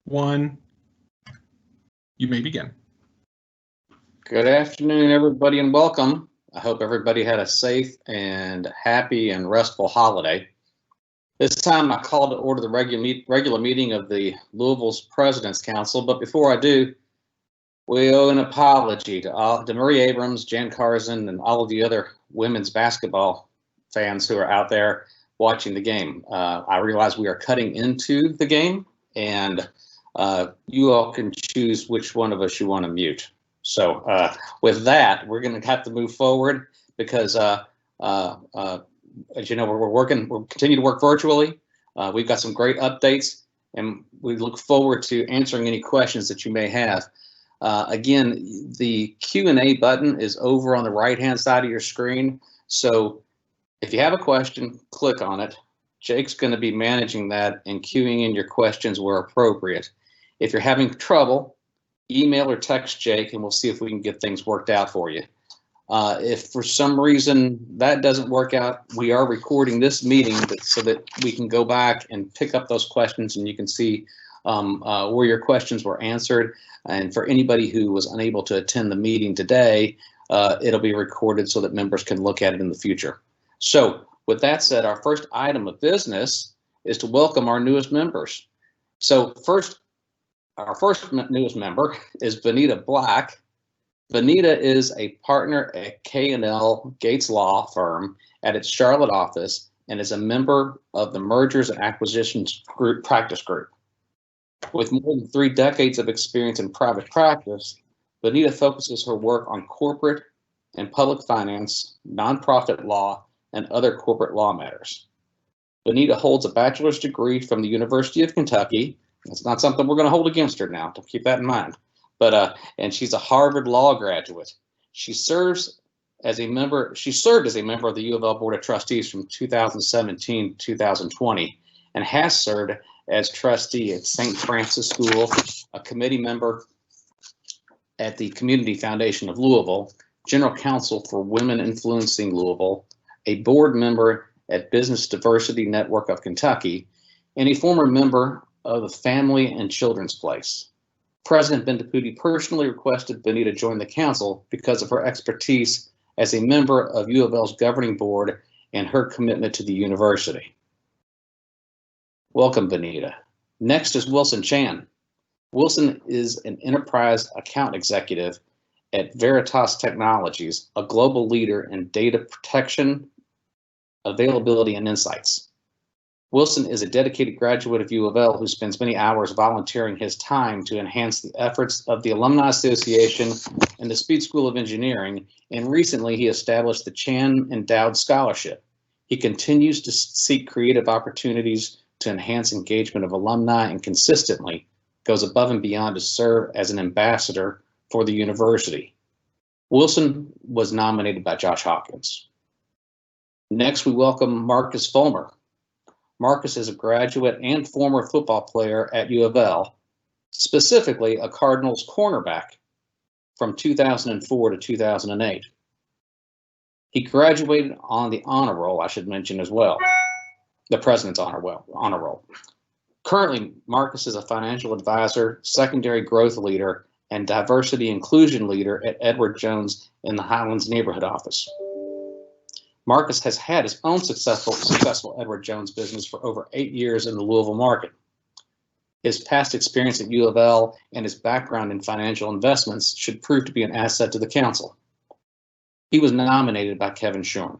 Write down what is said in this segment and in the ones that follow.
One, you may begin. Good afternoon, everybody, and welcome. I hope everybody had a safe and happy and restful holiday. This time I call to order the regular meeting of the Louisville's President's Council, but before I do, we owe an apology to Marie Abrams, Jan Carson, and all of the other women's basketball fans who are out there watching the game. I realize we are cutting into the game, and you all can choose which one of us you want to mute. So with that, we're going to have to move forward because, as you know, we'll continue to work virtually. We've got some great updates, and we look forward to answering any questions that you may have. Again, the Q&A button is over on the right-hand side of your screen. So if you have a question, click on it. Jake's going to be managing that and queuing in your questions where appropriate. If you're having trouble, email or text Jake, and we'll see if we can get things worked out for you. If for some reason that doesn't work out, we are recording this meeting so that we can go back and pick up those questions, and you can see where your questions were answered. And for anybody who was unable to attend the meeting today, it'll be recorded so that members can look at it in the future. So with that said, our first item of business is to welcome our newest members. So our first newest member is Benita Black. Benita is a partner at K&L Gates Law Firm at its Charlotte office and is a member of the Mergers and Acquisitions Practice Group. With more than 3 decades of experience in private practice, Benita focuses her work on corporate and public finance, nonprofit law, and other corporate law matters. Benita holds a bachelor's degree from the University of Kentucky. It's not something we're going to hold against her now, to keep that in mind. But and she's a Harvard Law graduate. She served as a member of the U of L Board of Trustees from 2017 to 2020, and has served as trustee at St. Francis School, a committee member at the Community Foundation of Louisville, general counsel for Women Influencing Louisville, a board member at Business Diversity Network of Kentucky, and a former member of the Family and Children's Place. President Bendapudi personally requested Benita join the council because of her expertise as a member of U of L's governing board and her commitment to the university. Welcome, Benita. Next is Wilson Chan. Wilson is an enterprise account executive at Veritas Technologies, a global leader in data protection, availability, and insights. Wilson is a dedicated graduate of U of L who spends many hours volunteering his time to enhance the efforts of the Alumni Association and the Speed School of Engineering, and recently he established the Chan Endowed Scholarship. He continues to seek creative opportunities to enhance engagement of alumni and consistently goes above and beyond to serve as an ambassador for the university. Wilson was nominated by Josh Hawkins. Next, we welcome Marcus Fulmer. Marcus is a graduate and former football player at U of L, specifically a Cardinals cornerback from 2004 to 2008. He graduated on the honor roll, I should mention as well, the President's honor roll. Currently, Marcus is a financial advisor, secondary growth leader, and diversity inclusion leader at Edward Jones in the Highlands neighborhood office. Marcus has had his own successful Edward Jones business for over 8 years in the Louisville market. His past experience at U of L and his background in financial investments should prove to be an asset to the council. He was nominated by Kevin Shorn.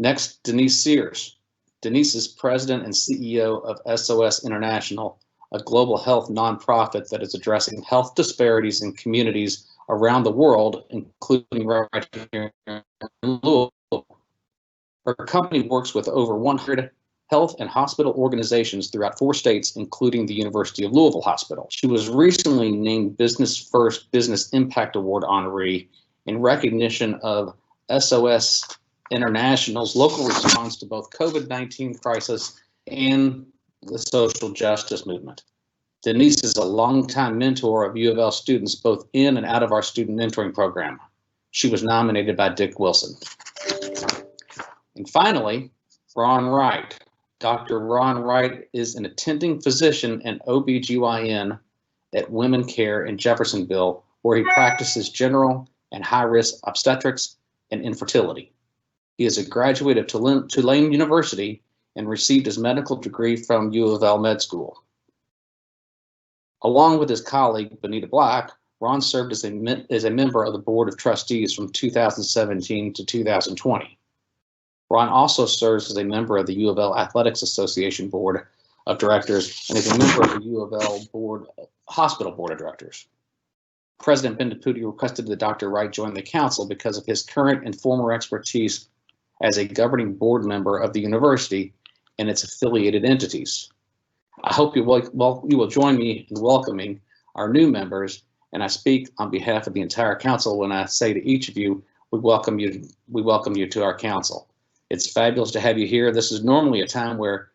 Next, Denise Sears. Denise is president and CEO of SOS International, a global health nonprofit that is addressing health disparities in communities around the world, including right here in Louisville. Her company works with over 100 health and hospital organizations throughout 4 states, including the University of Louisville Hospital. She was recently named Business First Business Impact Award honoree in recognition of SOS International's local response to both COVID-19 crisis and the social justice movement. Denise is a longtime mentor of U of L students, both in and out of our student mentoring program. She was nominated by Dick Wilson. And finally, Ron Wright. Dr. Ron Wright is an attending physician and OBGYN at Women Care in Jeffersonville, where he practices general and high-risk obstetrics and infertility. He is a graduate of Tulane University and received his medical degree from U of L Med School. Along with his colleague, Benita Black, Ron served as a member of the Board of Trustees from 2017 to 2020. Ron also serves as a member of the U of L Athletics Association Board of Directors and is a member of the U of L Hospital Board of Directors. President Bendaputi requested that Dr. Wright join the council because of his current and former expertise as a governing board member of the university and its affiliated entities. I hope you will join me in welcoming our new members, and I speak on behalf of the entire council when I say to each of you, we welcome you to our council. It's fabulous to have you here. This is normally a time where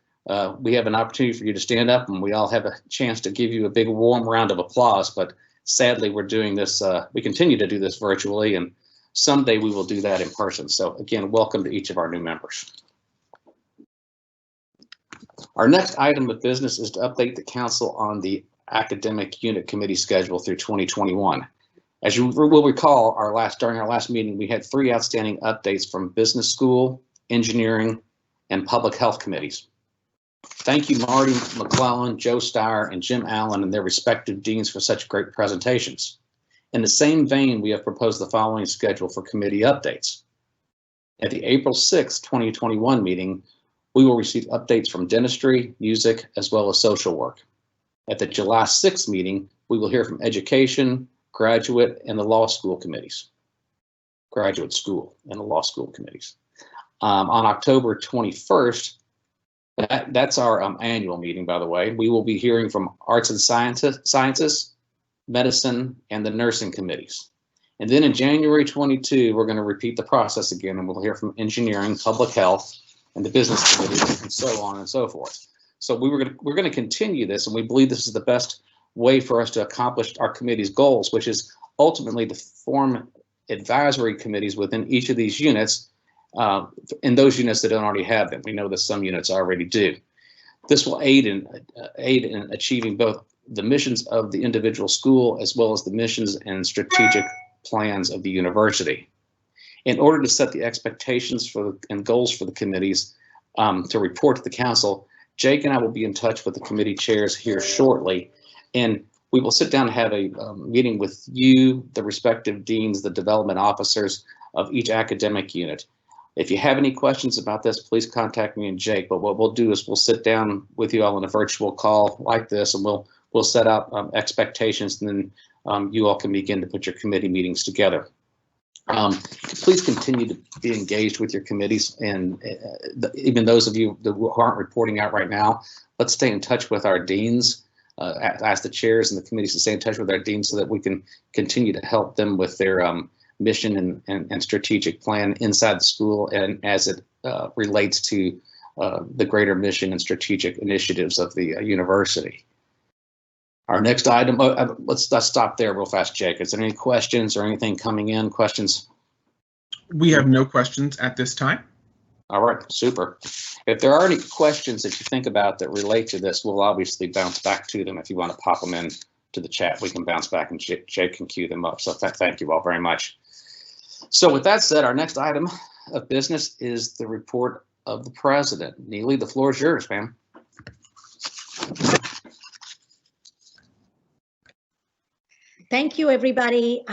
we have an opportunity for you to stand up and we all have a chance to give you a big warm round of applause, but sadly we're doing this, we continue to do this virtually, and someday we will do that in person. So again, welcome to each of our new members. Our next item of business is to update the council on the academic unit committee schedule through 2021. As you will recall, during our last meeting, we had 3 outstanding updates from business school, engineering, and public health committees. Thank you, Marty McClellan, Joe Steyer, and Jim Allen and their respective deans for such great presentations. In the same vein, we have proposed the following schedule for committee updates. At the April 6, 2021 meeting, we will receive updates from dentistry, music, as well as social work. At the July 6th meeting, we will hear from education, graduate, and the law school committees. Graduate school and the law school committees. On October 21st, that's our annual meeting, by the way, we will be hearing from arts and sciences, medicine, and the nursing committees. And then in January 22, we're going to repeat the process again, and we'll hear from engineering, public health, and the business committees, and so on and so forth. So we're going to continue this, and we believe this is the best way for us to accomplish our committee's goals, which is ultimately to form advisory committees within each of these units, in those units that don't already have them. We know that some units already do. This will aid in achieving both the missions of the individual school as well as the missions and strategic plans of the university. In order to set the expectations and goals for the committees to report to the council, Jake and I will be in touch with the committee chairs here shortly, and we will sit down and have a meeting with you, the respective deans, the development officers of each academic unit. If you have any questions about this, please contact me and Jake, but what we'll do is we'll sit down with you all in a virtual call like this, and we'll set out expectations, and then you all can begin to put your committee meetings together. Please continue to be engaged with your committees, and even those of you who aren't reporting out right now, let's stay in touch with our deans. Ask the chairs and the committees to stay in touch with our deans so that we can continue to help them with their mission and strategic plan inside the school, and as it relates to the greater mission and strategic initiatives of the university. Our next item, let's stop there real fast, Jake. Is there any questions or anything coming in? Questions? We have no questions at this time. All right, super. If there are any questions that you think about that relate to this, we'll obviously bounce back to them. If you want to pop them in to the chat, we can bounce back and Jake can queue them up. So thank you all very much. So with that said, our next item of business is the report of the president. Neely, the floor is yours, ma'am. Thank you, everybody.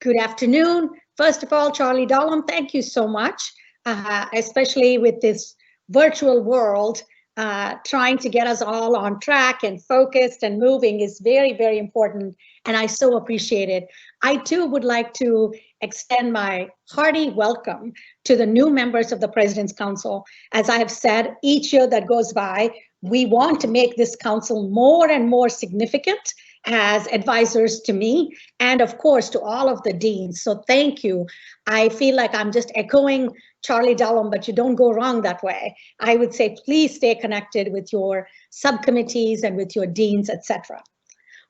Good afternoon. First of all, Charlie Dollum, thank you so much, especially with this virtual world. Trying to get us all on track and focused and moving is very, very important, and I so appreciate it. I too would like to extend my hearty welcome to the new members of the President's Council. As I have said, each year that goes by, we want to make this council more and more significant as advisors to me, and of course to all of the deans. So thank you. I feel like I'm just echoing Charlie Dollum, but you don't go wrong that way. I would say please stay connected with your subcommittees and with your deans, etc.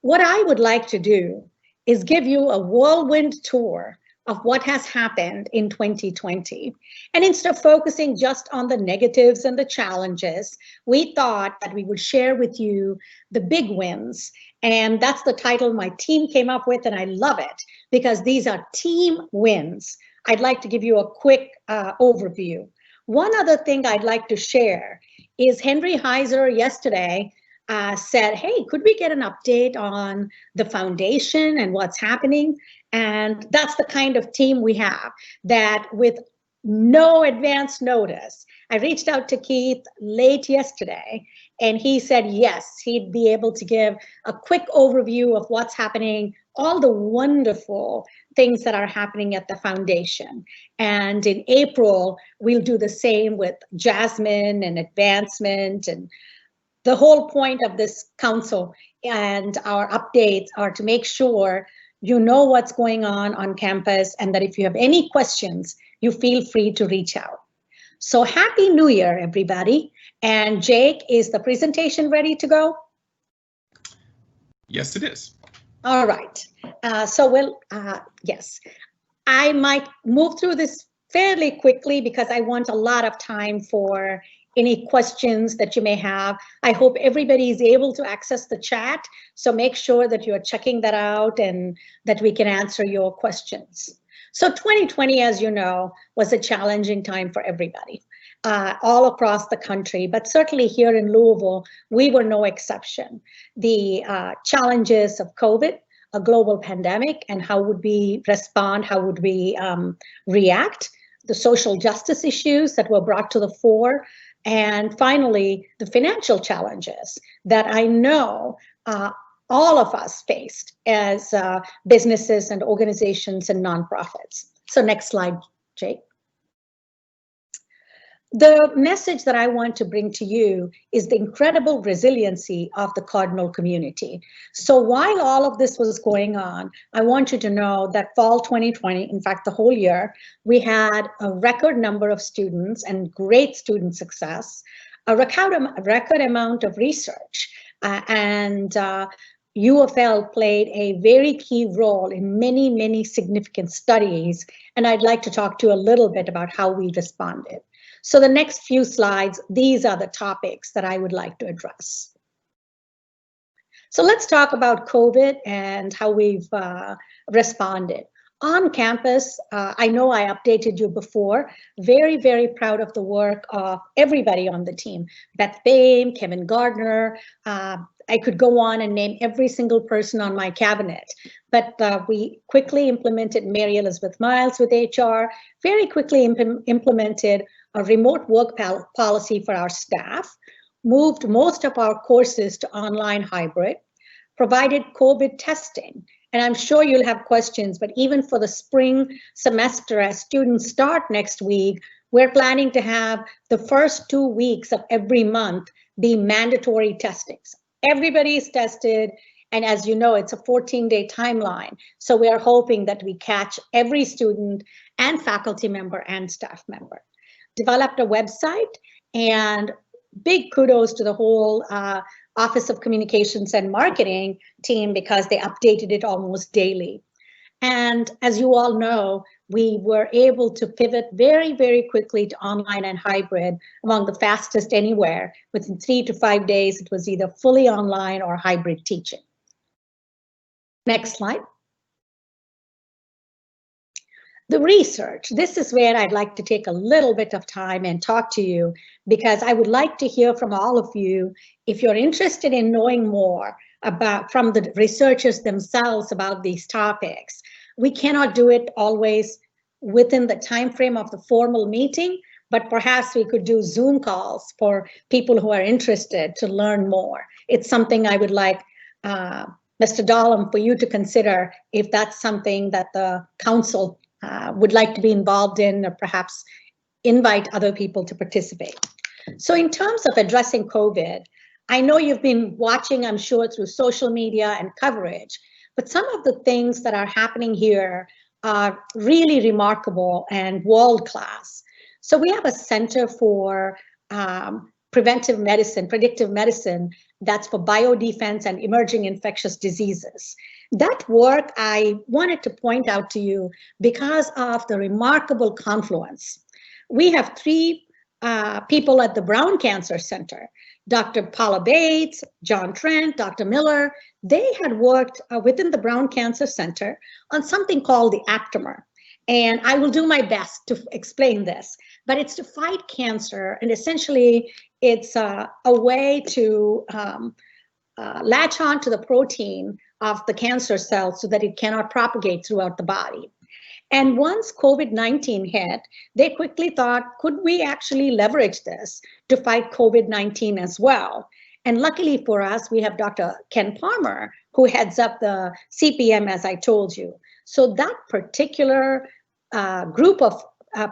What I would like to do is give you a whirlwind tour of what has happened in 2020. And instead of focusing just on the negatives and the challenges, we thought that we would share with you the big wins. And that's the title my team came up with, and I love it because these are team wins. I'd like to give you a quick overview. One other thing I'd like to share is Henry Heiser yesterday said, hey, could we get an update on the foundation and what's happening? And that's the kind of team we have, that with no advance notice, I reached out to Keith late yesterday, and he said, yes, he'd be able to give a quick overview of what's happening, all the wonderful things that are happening at the foundation. And in April, we'll do the same with Jasmine and advancement. And the whole point of this council and our updates are to make sure you know what's going on campus, and that if you have any questions, you feel free to reach out. So Happy New Year, everybody. And Jake, is the presentation ready to go? Yes, it is. All right. Yes, I might move through this fairly quickly because I want a lot of time for any questions that you may have. I hope everybody is able to access the chat, so make sure that you're checking that out and that we can answer your questions. So 2020, as you know, was a challenging time for everybody, all across the country, but certainly here in Louisville, we were no exception. The challenges of COVID, a global pandemic, and how would we respond, how would we react, the social justice issues that were brought to the fore, and finally, the financial challenges that I know all of us faced as businesses and organizations and nonprofits. So next slide, Jake. The message that I want to bring to you is the incredible resiliency of the Cardinal community. So while all of this was going on, I want you to know that fall 2020, in fact, the whole year, we had a record number of students and great student success, a record amount of research, and UFL played a very key role in many, many significant studies. And I'd like to talk to you a little bit about how we responded. So the next few slides, these are the topics that I would like to address. So let's talk about COVID and how we've responded. On campus, I know I updated you before, very, very proud of the work of everybody on the team. Beth Bain, Kevin Gardner, I could go on and name every single person on my cabinet, but we quickly implemented Mary Elizabeth Miles with HR, very quickly implemented a remote work policy for our staff, moved most of our courses to online hybrid, provided COVID testing. And I'm sure you'll have questions, but even for the spring semester, as students start next week, we're planning to have the first 2 weeks of every month be mandatory testings. Everybody's tested, and as you know, it's a 14-day timeline. So we are hoping that we catch every student and faculty member and staff member. Developed a website, and big kudos to the whole Office of Communications and Marketing team because they updated it almost daily. And as you all know, we were able to pivot very, very quickly to online and hybrid, among the fastest anywhere. Within 3 to 5 days, it was either fully online or hybrid teaching. Next slide. The research, this is where I'd like to take a little bit of time and talk to you, because I would like to hear from all of you if you're interested in knowing more about from the researchers themselves about these topics. We cannot do it always within the time frame of the formal meeting, but perhaps we could do Zoom calls for people who are interested to learn more. It's something I would like Mr. Dahlem for you to consider if that's something that the council would like to be involved in, or perhaps invite other people to participate. So in terms of addressing COVID, I know you've been watching, I'm sure, through social media and coverage, but some of the things that are happening here are really remarkable and world-class. So we have a Center for preventive medicine, predictive medicine, that's for biodefense and emerging infectious diseases. That work I wanted to point out to you because of the remarkable confluence. We have three people at the Brown Cancer Center, Dr. Paula Bates, John Trent, Dr. Miller. They had worked within the Brown Cancer Center on something called the Aptamer. And I will do my best to explain this, but it's to fight cancer. And essentially, it's a way to latch on to the protein of the cancer cell so that it cannot propagate throughout the body. And once COVID-19 hit, they quickly thought, could we actually leverage this to fight COVID-19 as well? And luckily for us, we have Dr. Ken Palmer, who heads up the CPM, as I told you. So that particular group of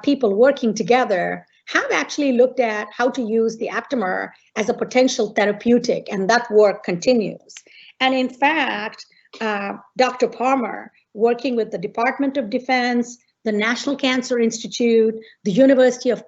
people working together have actually looked at how to use the Aptamer as a potential therapeutic, and that work continues. And in fact, Dr. Palmer, working with the Department of Defense, the National Cancer Institute, the University of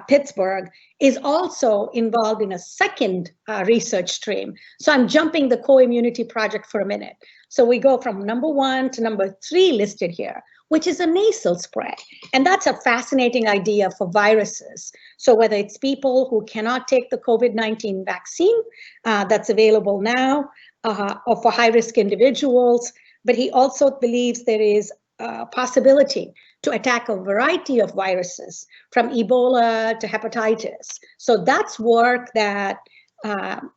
Pittsburgh, is also involved in a second research stream. So I'm jumping the co-immunity project for a minute. So we go from number 1 to number 3 listed here, which is a nasal spray. And that's a fascinating idea for viruses. So whether it's people who cannot take the COVID-19 vaccine that's available now, or for high-risk individuals, but he also believes there is a possibility to attack a variety of viruses, from Ebola to hepatitis. So that's work that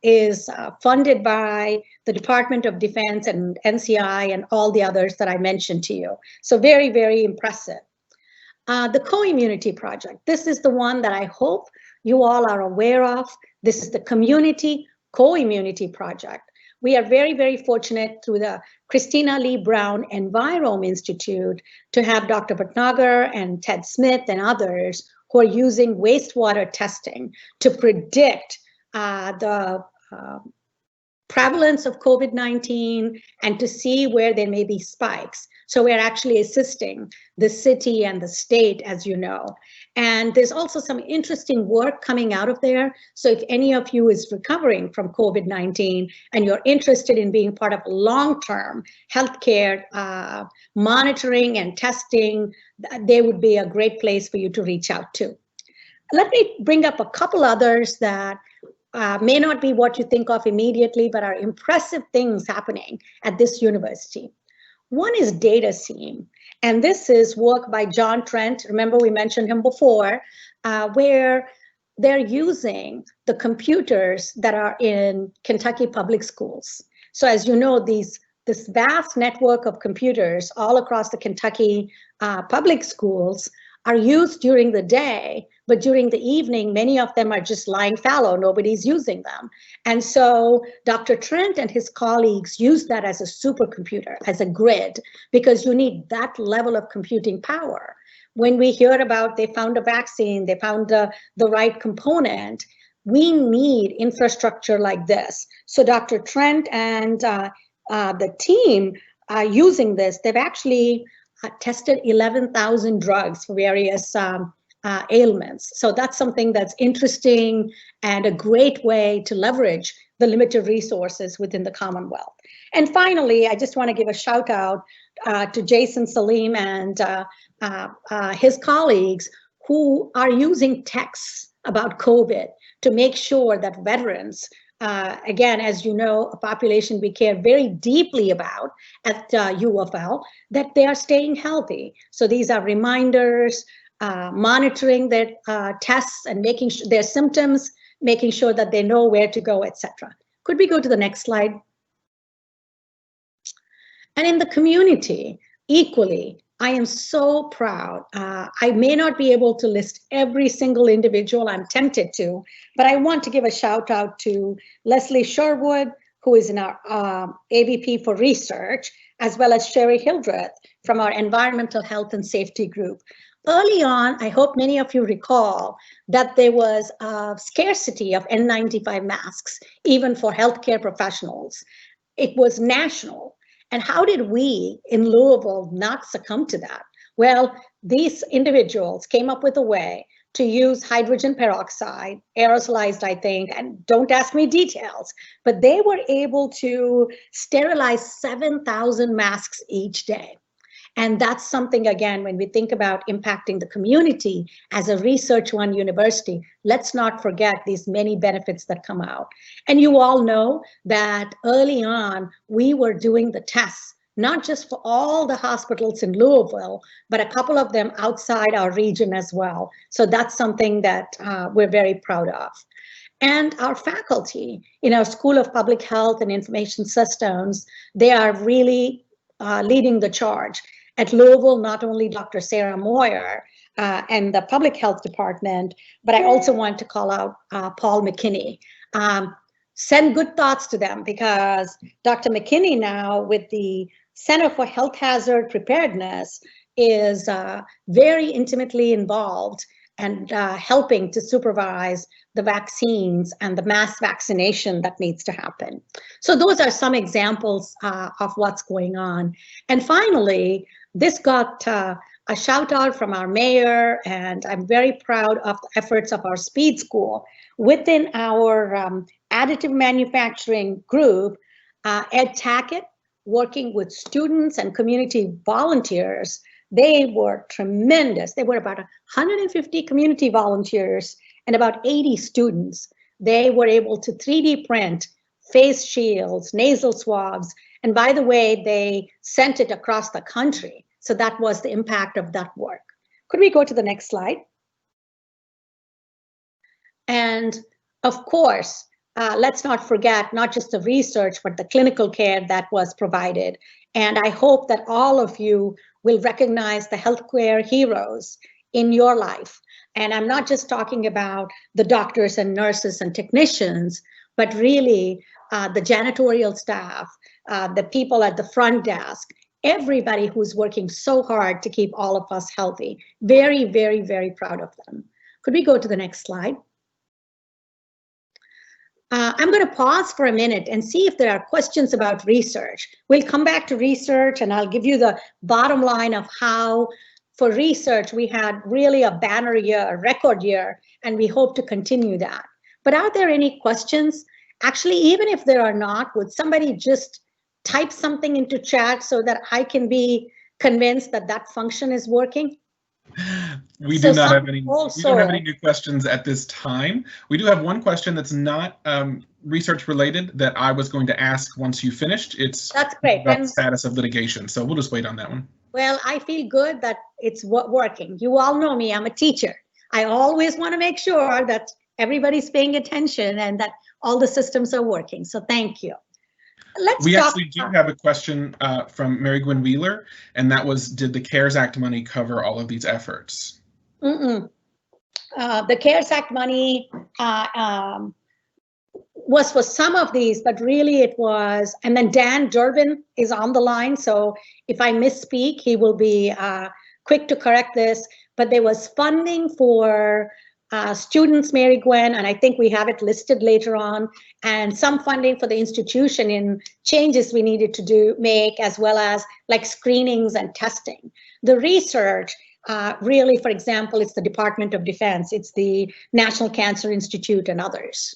is funded by the Department of Defense and NCI and all the others that I mentioned to you. So very, very impressive. The Co-Immunity Project. This is the one that I hope you all are aware of. This is the Community Co-Immunity Project. We are very, very fortunate through the Christina Lee Brown Envirome Institute to have Dr. Bhatnagar and Ted Smith and others who are using wastewater testing to predict the prevalence of COVID-19 and to see where there may be spikes. So we're actually assisting the city and the state, as you know. And there's also some interesting work coming out of there. So if any of you is recovering from COVID-19 and you're interested in being part of long-term healthcare monitoring and testing, they would be a great place for you to reach out to. Let me bring up a couple others that may not be what you think of immediately, but are impressive things happening at this university. One is DataSeam, and this is work by John Trent. Remember, we mentioned him before, where they're using the computers that are in Kentucky public schools. So as you know, this vast network of computers all across the Kentucky public schools are used during the day, but during the evening, many of them are just lying fallow. Nobody's using them. And so Dr. Trent and his colleagues use that as a supercomputer, as a grid, because you need that level of computing power. When we hear about they found a vaccine, they found the right component, we need infrastructure like this. So Dr. Trent and the team are using this. They've actually tested 11,000 drugs for various ailments. So that's something that's interesting and a great way to leverage the limited resources within the Commonwealth. And finally, I just want to give a shout out to Jason Salim and his colleagues who are using texts about COVID to make sure that veterans, again, as you know, a population we care very deeply about at UofL, that they are staying healthy. So these are reminders, monitoring their tests and making sure their symptoms, making sure that they know where to go, etc. Could we go to the next slide? And in the community, equally, I am so proud. I may not be able to list every single individual, I'm tempted to, but I want to give a shout out to Leslie Sherwood, who is in our AVP for research, as well as Sherry Hildreth from our environmental health and safety group. Early on, I hope many of you recall that there was a scarcity of N95 masks, even for healthcare professionals. It was national. And how did we in Louisville not succumb to that? Well, these individuals came up with a way to use hydrogen peroxide, aerosolized, I think, and don't ask me details, but they were able to sterilize 7,000 masks each day. And that's something, again, when we think about impacting the community as a Research One university, let's not forget these many benefits that come out. And you all know that early on, we were doing the tests, not just for all the hospitals in Louisville, but a couple of them outside our region as well. So that's something that we're very proud of. And our faculty in our School of Public Health and Information Systems, they are really leading the charge. At Louisville, not only Dr. Sarah Moyer and the Public Health Department, but I also want to call out Paul McKinney. Send good thoughts to them, because Dr. McKinney now with the Center for Health Hazard Preparedness is very intimately involved and helping to supervise the vaccines and the mass vaccination that needs to happen. So those are some examples of what's going on. And finally, this got a shout out from our mayor, and I'm very proud of the efforts of our Speed School. Within our additive manufacturing group, Ed Tackett, working with students and community volunteers, they were tremendous. There were about 150 community volunteers and about 80 students. They were able to 3D print face shields, nasal swabs, and by the way, they sent it across the country. So that was the impact of that work. Could we go to the next slide? And of course, let's not forget not just the research, but the clinical care that was provided. And I hope that all of you will recognize the healthcare heroes in your life. And I'm not just talking about the doctors and nurses and technicians, but really the janitorial staff, the people at the front desk, everybody who's working so hard to keep all of us healthy. Very, very, very proud of them. Could we go to the next slide? I'm going to pause for a minute and see if there are questions about research. We'll come back to research, and I'll give you the bottom line of how, for research, we had really a banner year, a record year, and we hope to continue that. But are there any questions? Actually, even if there are not, would somebody just type something into chat so that I can be convinced that that function is working? We do not have any. We don't have any new questions at this time. We do have one question that's not research related that I was going to ask once you finished. That's great. About the status of litigation. So we'll just wait on that one. Well, I feel good that it's working. You all know me. I'm a teacher. I always want to make sure that everybody's paying attention and that all the systems are working. So thank you. We actually do have a question from Mary Gwynn Wheeler, and that was, did the CARES Act money cover all of these efforts? The CARES Act money was for some of these, but really it was, and then Dan Durbin is on the line, so if I misspeak, he will be quick to correct this, but there was funding for students, Mary Gwen, and I think we have it listed later on, and some funding for the institution in changes we needed to make, as well as like screenings and testing. The research, really, for example, it's the Department of Defense, it's the National Cancer Institute and others.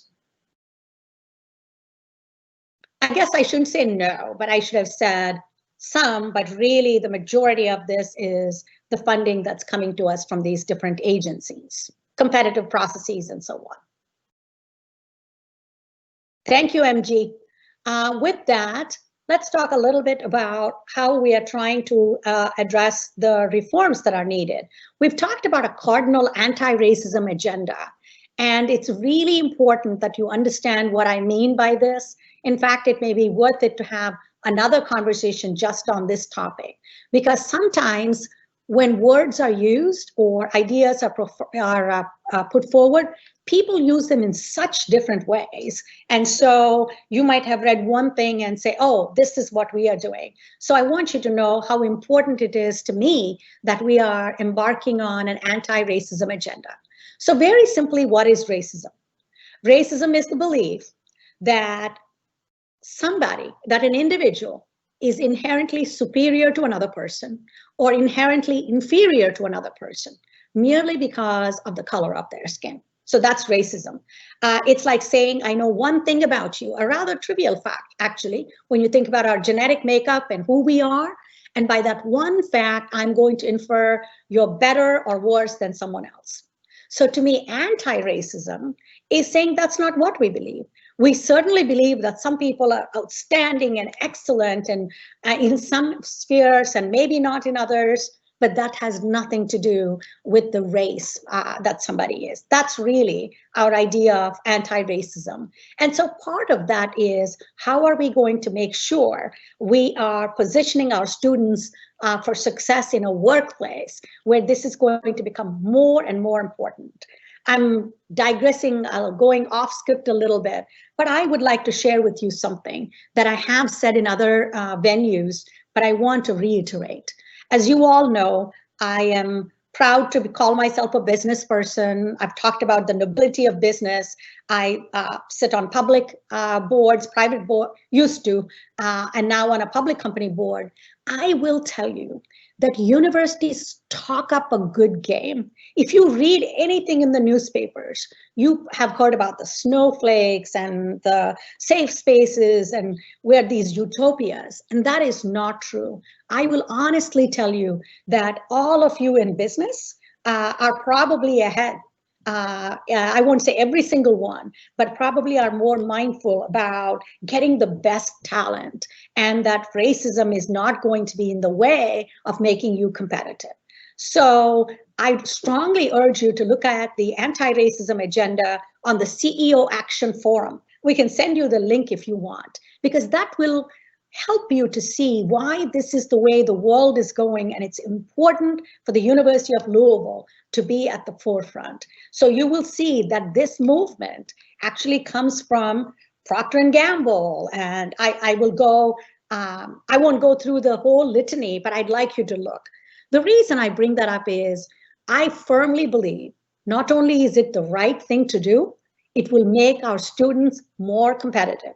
I guess I shouldn't say no, but I should have said some, but really the majority of this is the funding that's coming to us from these different agencies, competitive processes, and so on. Thank you, MG. With that, let's talk a little bit about how we are trying to address the reforms that are needed. We've talked about a cardinal anti-racism agenda, and it's really important that you understand what I mean by this. In fact, it may be worth it to have another conversation just on this topic, because sometimes when words are used or ideas are put forward, people use them in such different ways. And so you might have read one thing and say, oh, this is what we are doing. So I want you to know how important it is to me that we are embarking on an anti-racism agenda. So very simply, what is racism? Racism is the belief that that an individual is inherently superior to another person or inherently inferior to another person, merely because of the color of their skin. So that's racism. It's like saying, I know one thing about you, a rather trivial fact, actually, when you think about our genetic makeup and who we are. And by that one fact, I'm going to infer you're better or worse than someone else. So to me, anti-racism is saying that's not what we believe. We certainly believe that some people are outstanding and excellent and in some spheres and maybe not in others, but that has nothing to do with the race that somebody is. That's really our idea of anti-racism. And so part of that is, how are we going to make sure we are positioning our students for success in a workplace where this is going to become more and more important? I'm digressing, going off script a little bit, but I would like to share with you something that I have said in other venues, but I want to reiterate. As you all know, I am proud to call myself a business person. I've talked about the nobility of business. I sit on public boards, private board, used to, and now on a public company board. I will tell you that universities talk up a good game. If you read anything in the newspapers, you have heard about the snowflakes and the safe spaces and where these utopias, and that is not true. I will honestly tell you that all of you in business are probably ahead. I won't say every single one, but probably are more mindful about getting the best talent, and that racism is not going to be in the way of making you competitive. So I strongly urge you to look at the anti-racism agenda on the CEO Action Forum. We can send you the link if you want, because that will help you to see why this is the way the world is going, and it's important for the University of Louisville to be at the forefront. So you will see that this movement actually comes from Procter & Gamble, and I will go, I won't go through the whole litany, but I'd like you to look. The reason I bring that up is I firmly believe not only is it the right thing to do, it will make our students more competitive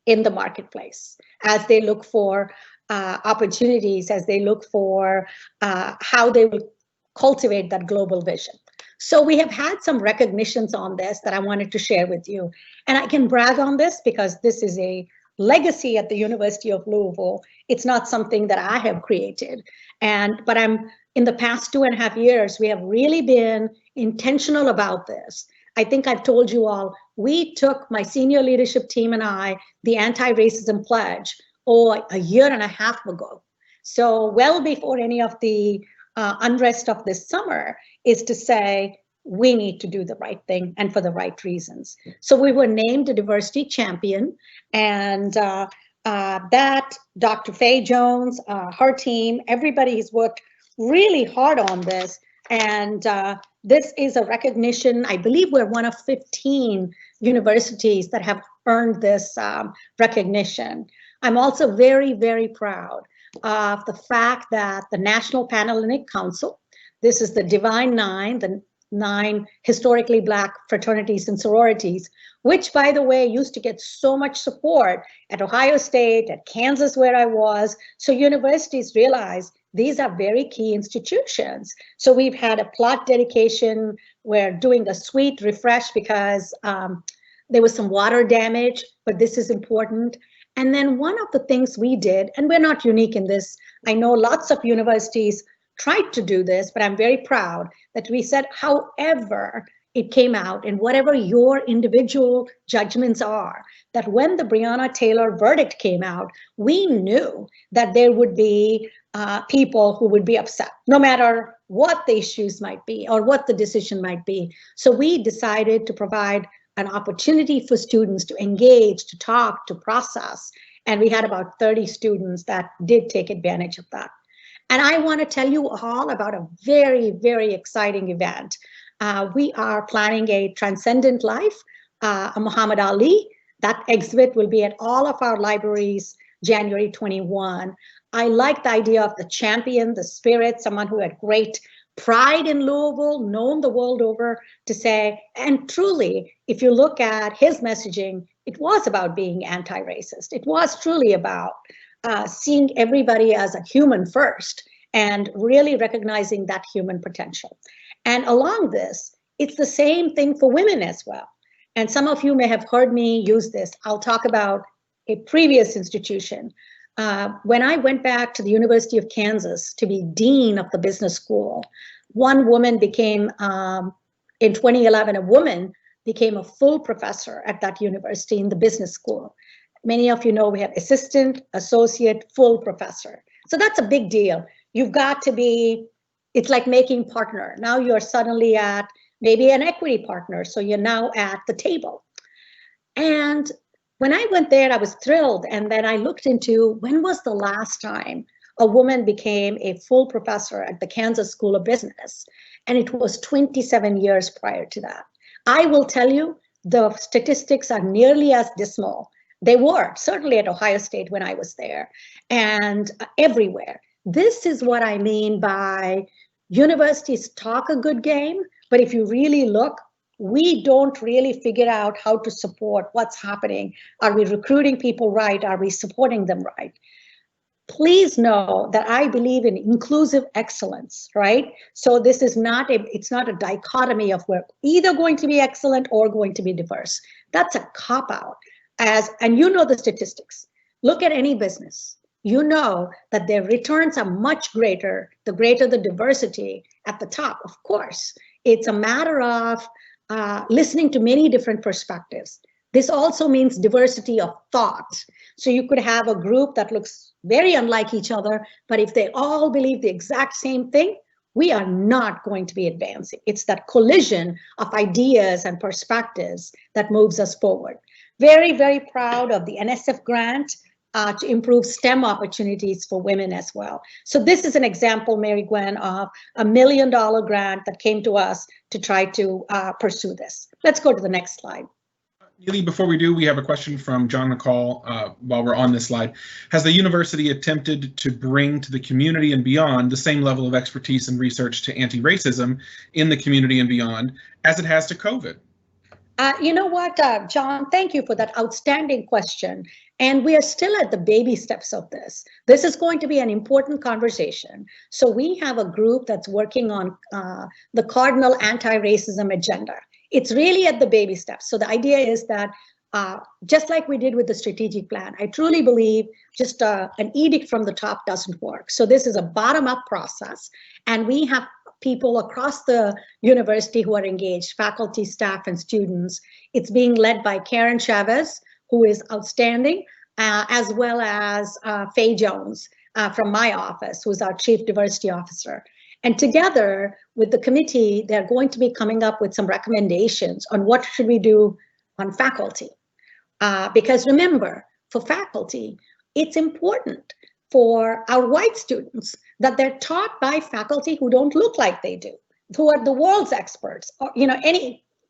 in the marketplace as they look for opportunities, as they look for how they will cultivate that global vision. So we have had some recognitions on this that I wanted to share with you. And I can brag on this because this is a legacy at the University of Louisville. It's not something that I have created. But in the past 2.5 years, we have really been intentional about this. I think I've told you all, we took, my senior leadership team and I, the anti-racism pledge, a 1.5 years ago. So well before any of the unrest of this summer, is to say, we need to do the right thing and for the right reasons. So we were named a diversity champion, and that Dr. Faye Jones, her team, everybody has worked really hard on this. And this is a recognition. I believe we're one of 15 universities that have earned this recognition. I'm also very, very proud of the fact that the National Panhellenic Council, this is the Divine Nine, the 9 historically Black fraternities and sororities, which, by the way, used to get so much support at Ohio State, at Kansas, where I was. So universities realize these are very key institutions. So we've had a plot dedication. We're doing a sweet refresh because there was some water damage, but this is important. And then one of the things we did, and we're not unique in this, I know lots of universities tried to do this, but I'm very proud that we said, however it came out, and whatever your individual judgments are, that when the Breonna Taylor verdict came out, we knew that there would be people who would be upset, no matter what the issues might be or what the decision might be. So we decided to provide an opportunity for students to engage, to talk, to process. And we had about 30 students that did take advantage of that. And I want to tell you all about a very, very exciting event. We are planning a Transcendent Life, a Muhammad Ali. That exhibit will be at all of our libraries January 21. I like the idea of the champion, the spirit, someone who had great pride in Louisville, known the world over, to say, and truly, if you look at his messaging, it was about being anti-racist. It was truly about seeing everybody as a human first and really recognizing that human potential. And along this, it's the same thing for women as well. And some of you may have heard me use this. I'll talk about a previous institution. When I went back to the University of Kansas to be dean of the business school, one woman became, in 2011, a woman became a full professor at that university in the business school. Many of you know we have assistant, associate, full professor. So that's a big deal. You've got to be, it's like making partner. Now you're suddenly at maybe an equity partner. So you're now at the table. And when I went there, I was thrilled. And then I looked into when was the last time a woman became a full professor at the Kansas School of Business. And it was 27 years prior to that. I will tell you, the statistics are nearly as dismal. They were, certainly at Ohio State when I was there, and everywhere. This is what I mean by universities talk a good game, but if you really look, we don't really figure out how to support what's happening. Are we recruiting people right? Are we supporting them right? Please know that I believe in inclusive excellence, right? So this is not it's not a dichotomy of we're either going to be excellent or going to be diverse. That's a cop-out. And you know the statistics. Look at any business. You know that their returns are much greater, the greater the diversity at the top, of course. It's a matter of listening to many different perspectives. This also means diversity of thought. So you could have a group that looks very unlike each other, but if they all believe the exact same thing, we are not going to be advancing. It's that collision of ideas and perspectives that moves us forward. Very, very proud of the NSF grant to improve STEM opportunities for women as well. So this is an example, Mary Gwen, of a $1 million grant that came to us to try to pursue this. Let's go to the next slide. Neely, before we do, we have a question from John McCall while we're on this slide. Has the university attempted to bring to the community and beyond the same level of expertise and research to anti-racism in the community and beyond as it has to COVID? You know what, John, thank you for that outstanding question. And we are still at the baby steps of this. This is going to be an important conversation. So we have a group that's working on the Cardinal Anti-Racism Agenda. It's really at the baby steps. So the idea is that just like we did with the strategic plan, I truly believe just an edict from the top doesn't work. So this is a bottom-up process. And we have people across the university who are engaged, faculty, staff, and students. It's being led by Karen Chavez, who is outstanding, as well as Faye Jones from my office, who's our Chief Diversity Officer. And together with the committee, they're going to be coming up with some recommendations on what should we do on faculty. Because remember, for faculty, it's important for our white students that they're taught by faculty who don't look like they do, who are the world's experts, or, you know,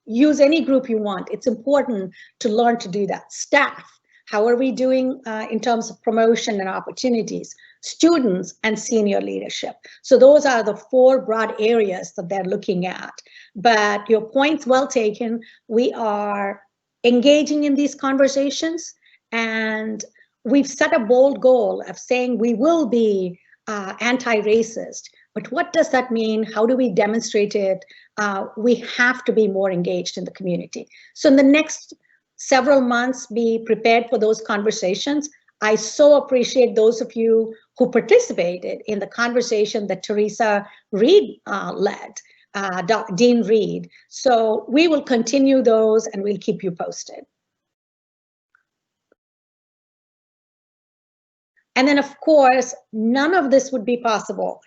use any group you want. It's important to learn to do that. Staff, how are we doing in terms of promotion and opportunities? Students and senior leadership. So those are the 4 broad areas that they're looking at. But your point's well taken. We are engaging in these conversations, and we've set a bold goal of saying we will be anti-racist. But what does that mean? How do we demonstrate it? We have to be more engaged in the community. So in the next several months, be prepared for those conversations. I so appreciate those of you who participated in the conversation that Teresa Reed led, Dean Reed. So we will continue those and we'll keep you posted. And then, of course, none of this would be possible.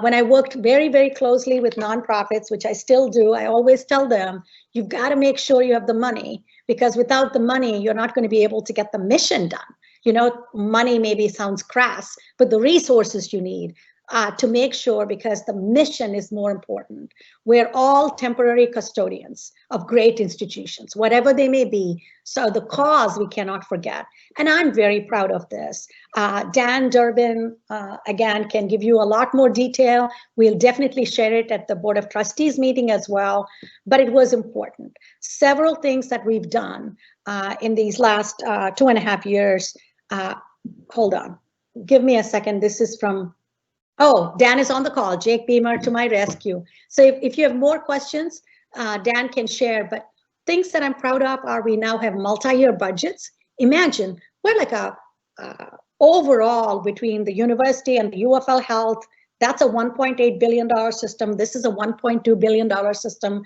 When I worked very, very closely with nonprofits, which I still do, I always tell them, you've got to make sure you have the money, because without the money, you're not going to be able to get the mission done. You know, money maybe sounds crass, but the resources you need to make sure, because the mission is more important. We're all temporary custodians of great institutions, whatever they may be. So the cause we cannot forget. And I'm very proud of this. Dan Durbin, again, can give you a lot more detail. We'll definitely share it at the Board of Trustees meeting as well, but it was important. Several things that we've done in these last 2.5 years. Hold on, give me a second. This is from Oh, Dan is on the call. Jake Beamer to my rescue. So if you have more questions, Dan can share. But things that I'm proud of are we now have multi-year budgets. Imagine we're like a overall between the university and the UFL Health. That's a $1.8 billion system. This is a $1.2 billion system.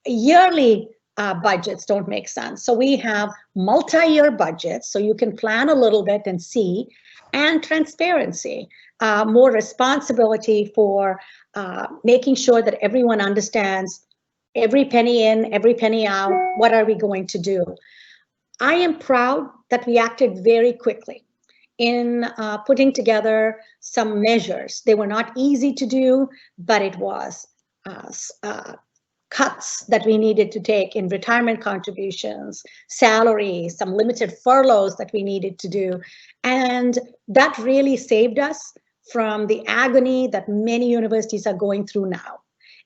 Yearly budgets don't make sense. So we have multi-year budgets, so you can plan a little bit and see, and transparency, more responsibility for making sure that everyone understands every penny in, every penny out, what are we going to do? I am proud that we acted very quickly in putting together some measures. They were not easy to do, but it was cuts that we needed to take in retirement contributions, salaries, some limited furloughs that we needed to do. And that really saved us from the agony that many universities are going through now.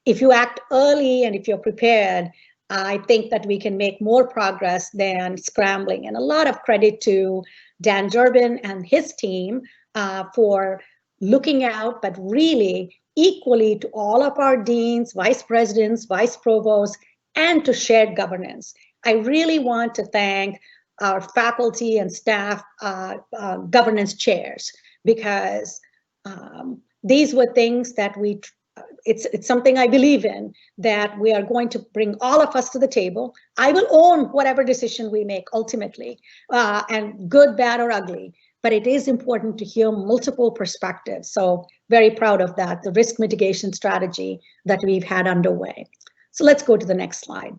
If you act early and if you're prepared, I think that we can make more progress than scrambling. And a lot of credit to Dan Durbin and his team for looking out, but really equally to all of our deans, vice presidents, vice provosts, and to shared governance. I really want to thank our faculty and staff governance chairs, because these were things that it's something I believe in, that we are going to bring all of us to the table. I will own whatever decision we make ultimately, and good, bad, or ugly. But it is important to hear multiple perspectives. So very proud of that, the risk mitigation strategy that we've had underway. So let's go to the next slide.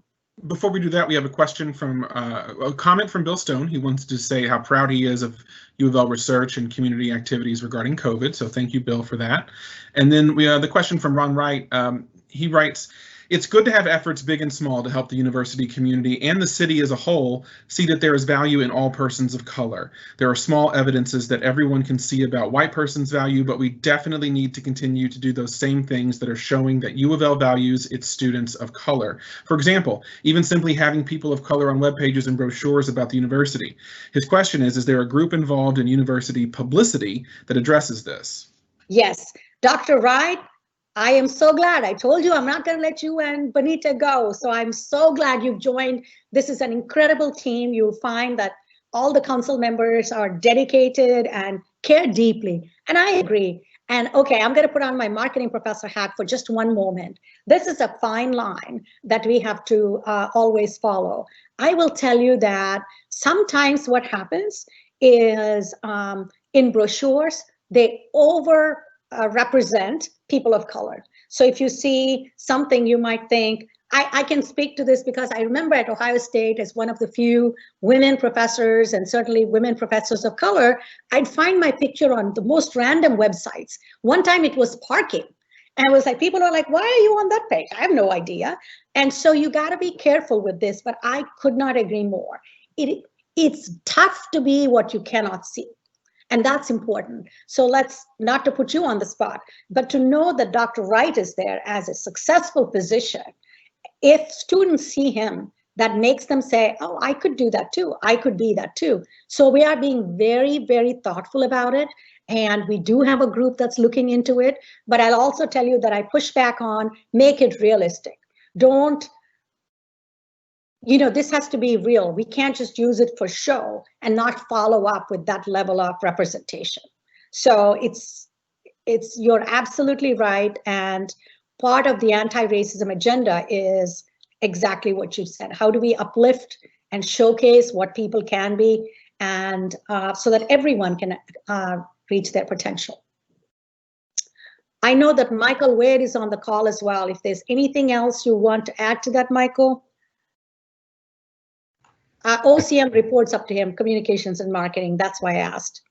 Before we do that, we have a question from a comment from Bill Stone. He wants to say how proud he is of U of L research and community activities regarding COVID. So thank you, Bill, for that. And then we have the question from Ron Wright. He writes, "It's good to have efforts big and small to help the university community and the city as a whole see that there is value in all persons of color. There are small evidences that everyone can see about white person's value, but we definitely need to continue to do those same things that are showing that U of L values its students of color. For example, even simply having people of color on web pages and brochures about the university." His question is there a group involved in university publicity that addresses this? Yes, Dr. Wright, I am so glad. I told you I'm not going to let you and Bonita go. So I'm so glad you've joined. This is an incredible team. You'll find that all the council members are dedicated and care deeply. And I agree. And okay, I'm going to put on my marketing professor hat for just one moment. This is a fine line that we have to always follow. I will tell you that sometimes what happens is in brochures, they represent people of color. So if you see something, you might think, I can speak to this because I remember at Ohio State, as one of the few women professors and certainly women professors of color, I'd find my picture on the most random websites. One time it was parking. And I was like, people are like, why are you on that page? I have no idea. And so you got to be careful with this, but I could not agree more. It's tough to be what you cannot see. And that's important. So let's, not to put you on the spot, but to know that Dr. Wright is there as a successful physician. If students see him, that makes them say, oh, I could do that too. I could be that too. So we are being very, very thoughtful about it. And we do have a group that's looking into it. But I'll also tell you that I push back on, make it realistic. Don't, this has to be real. We can't just use it for show and not follow up with that level of representation. So you're absolutely right. And part of the anti-racism agenda is exactly what you said. How do we uplift and showcase what people can be, and so that everyone can reach their potential? I know that Michael Wade is on the call as well. If there's anything else you want to add to that, Michael? OCM reports up to him, communications and marketing. That's why I asked.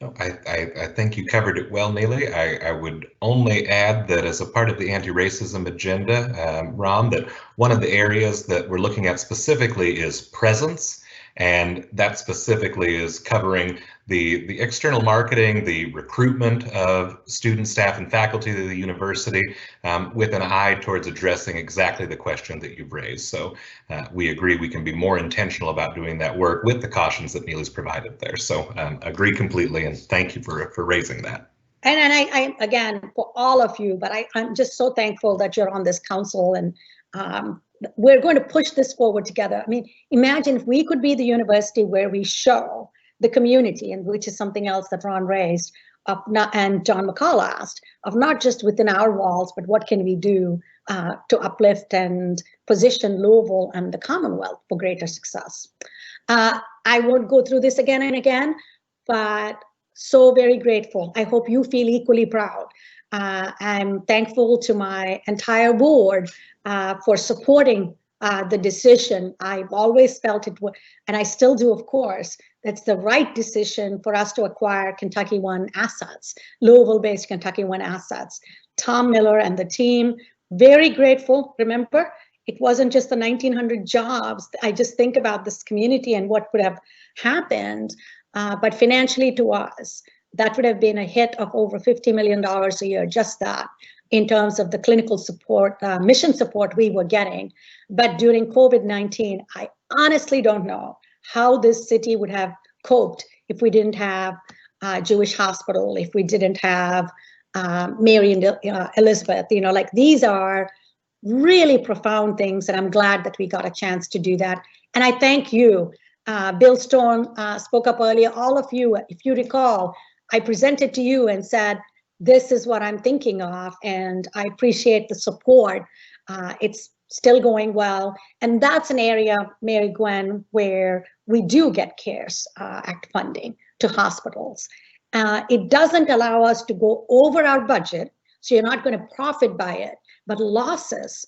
I think you covered it well, Neely. I would only add that as a part of the anti-racism agenda, Ram, that one of the areas that we're looking at specifically is presence. And that specifically is covering the external marketing, the recruitment of students, staff, and faculty to the university, with an eye towards addressing exactly the question that you've raised. So we agree we can be more intentional about doing that work with the cautions that Neely's provided there. So agree completely, and thank you for raising that. And I again, for all of you, but I'm just so thankful that you're on this council, and we're going to push this forward together. I mean, imagine if we could be the university where we show the community, and which is something else that Ron raised, and John McCall asked, of not just within our walls, but what can we do to uplift and position Louisville and the Commonwealth for greater success. I won't go through this again and again, but so very grateful. I hope you feel equally proud. I'm thankful to my entire board for supporting the decision. I've always felt it, and I still do, of course, that's the right decision for us to acquire Kentucky One assets, Louisville-based Kentucky One assets. Tom Miller and the team, very grateful. Remember, it wasn't just the 1,900 jobs. I just think about this community and what would have happened. But financially to us, that would have been a hit of over $50 million a year, just that, in terms of the clinical support, mission support we were getting. But during COVID-19, I honestly don't know how this city would have coped if we didn't have Jewish Hospital, if we didn't have Mary and Elizabeth. You know, like, these are really profound things, and I'm glad that we got a chance to do that. And I thank you. Bill Stone spoke up earlier. All of you, if you recall, I presented to you and said, this is what I'm thinking of, and I appreciate the support. It's still going well. And that's an area, Mary Gwen, where we do get CARES Act funding to hospitals. It doesn't allow us to go over our budget, so you're not going to profit by it, but losses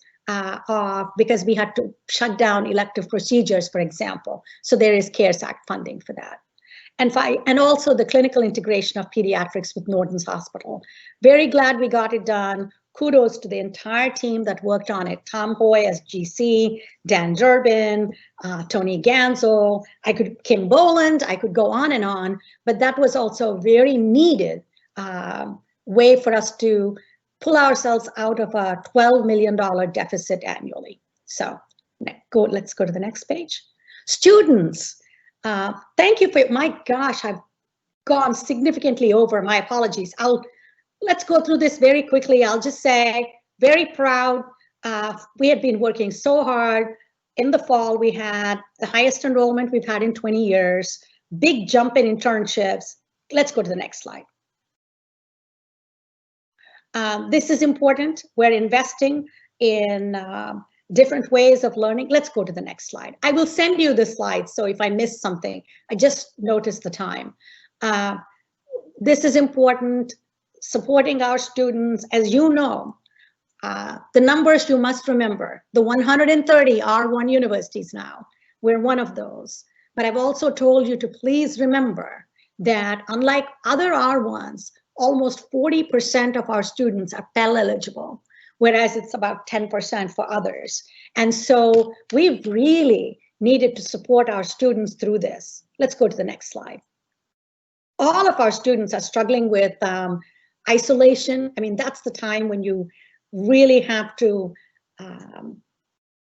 because we had to shut down elective procedures, for example. So there is CARES Act funding for that. And also the clinical integration of pediatrics with Norton's Hospital. Very glad we got it done. Kudos to the entire team that worked on it. Tom Hoy as GC, Dan Durbin, Tony Ganzo, Kim Boland, I could go on, but that was also a very needed way for us to pull ourselves out of a $12 million deficit annually. So let's go to the next page. Students, thank you for, my gosh, I've gone significantly over, my apologies. Let's go through this very quickly. I'll just say, very proud. We had been working so hard. In the fall, we had the highest enrollment we've had in 20 years, big jump in internships. Let's go to the next slide. This is important. We're investing in different ways of learning. Let's go to the next slide. I will send you the slides, so if I miss something, I just noticed the time. This is important, supporting our students. As you know, the numbers you must remember, the 130 R1 universities now, we're one of those. But I've also told you to please remember that unlike other R1s, almost 40% of our students are Pell eligible, whereas it's about 10% for others. And so we've really needed to support our students through this. Let's go to the next slide. All of our students are struggling with isolation. I mean, that's the time when you really have to,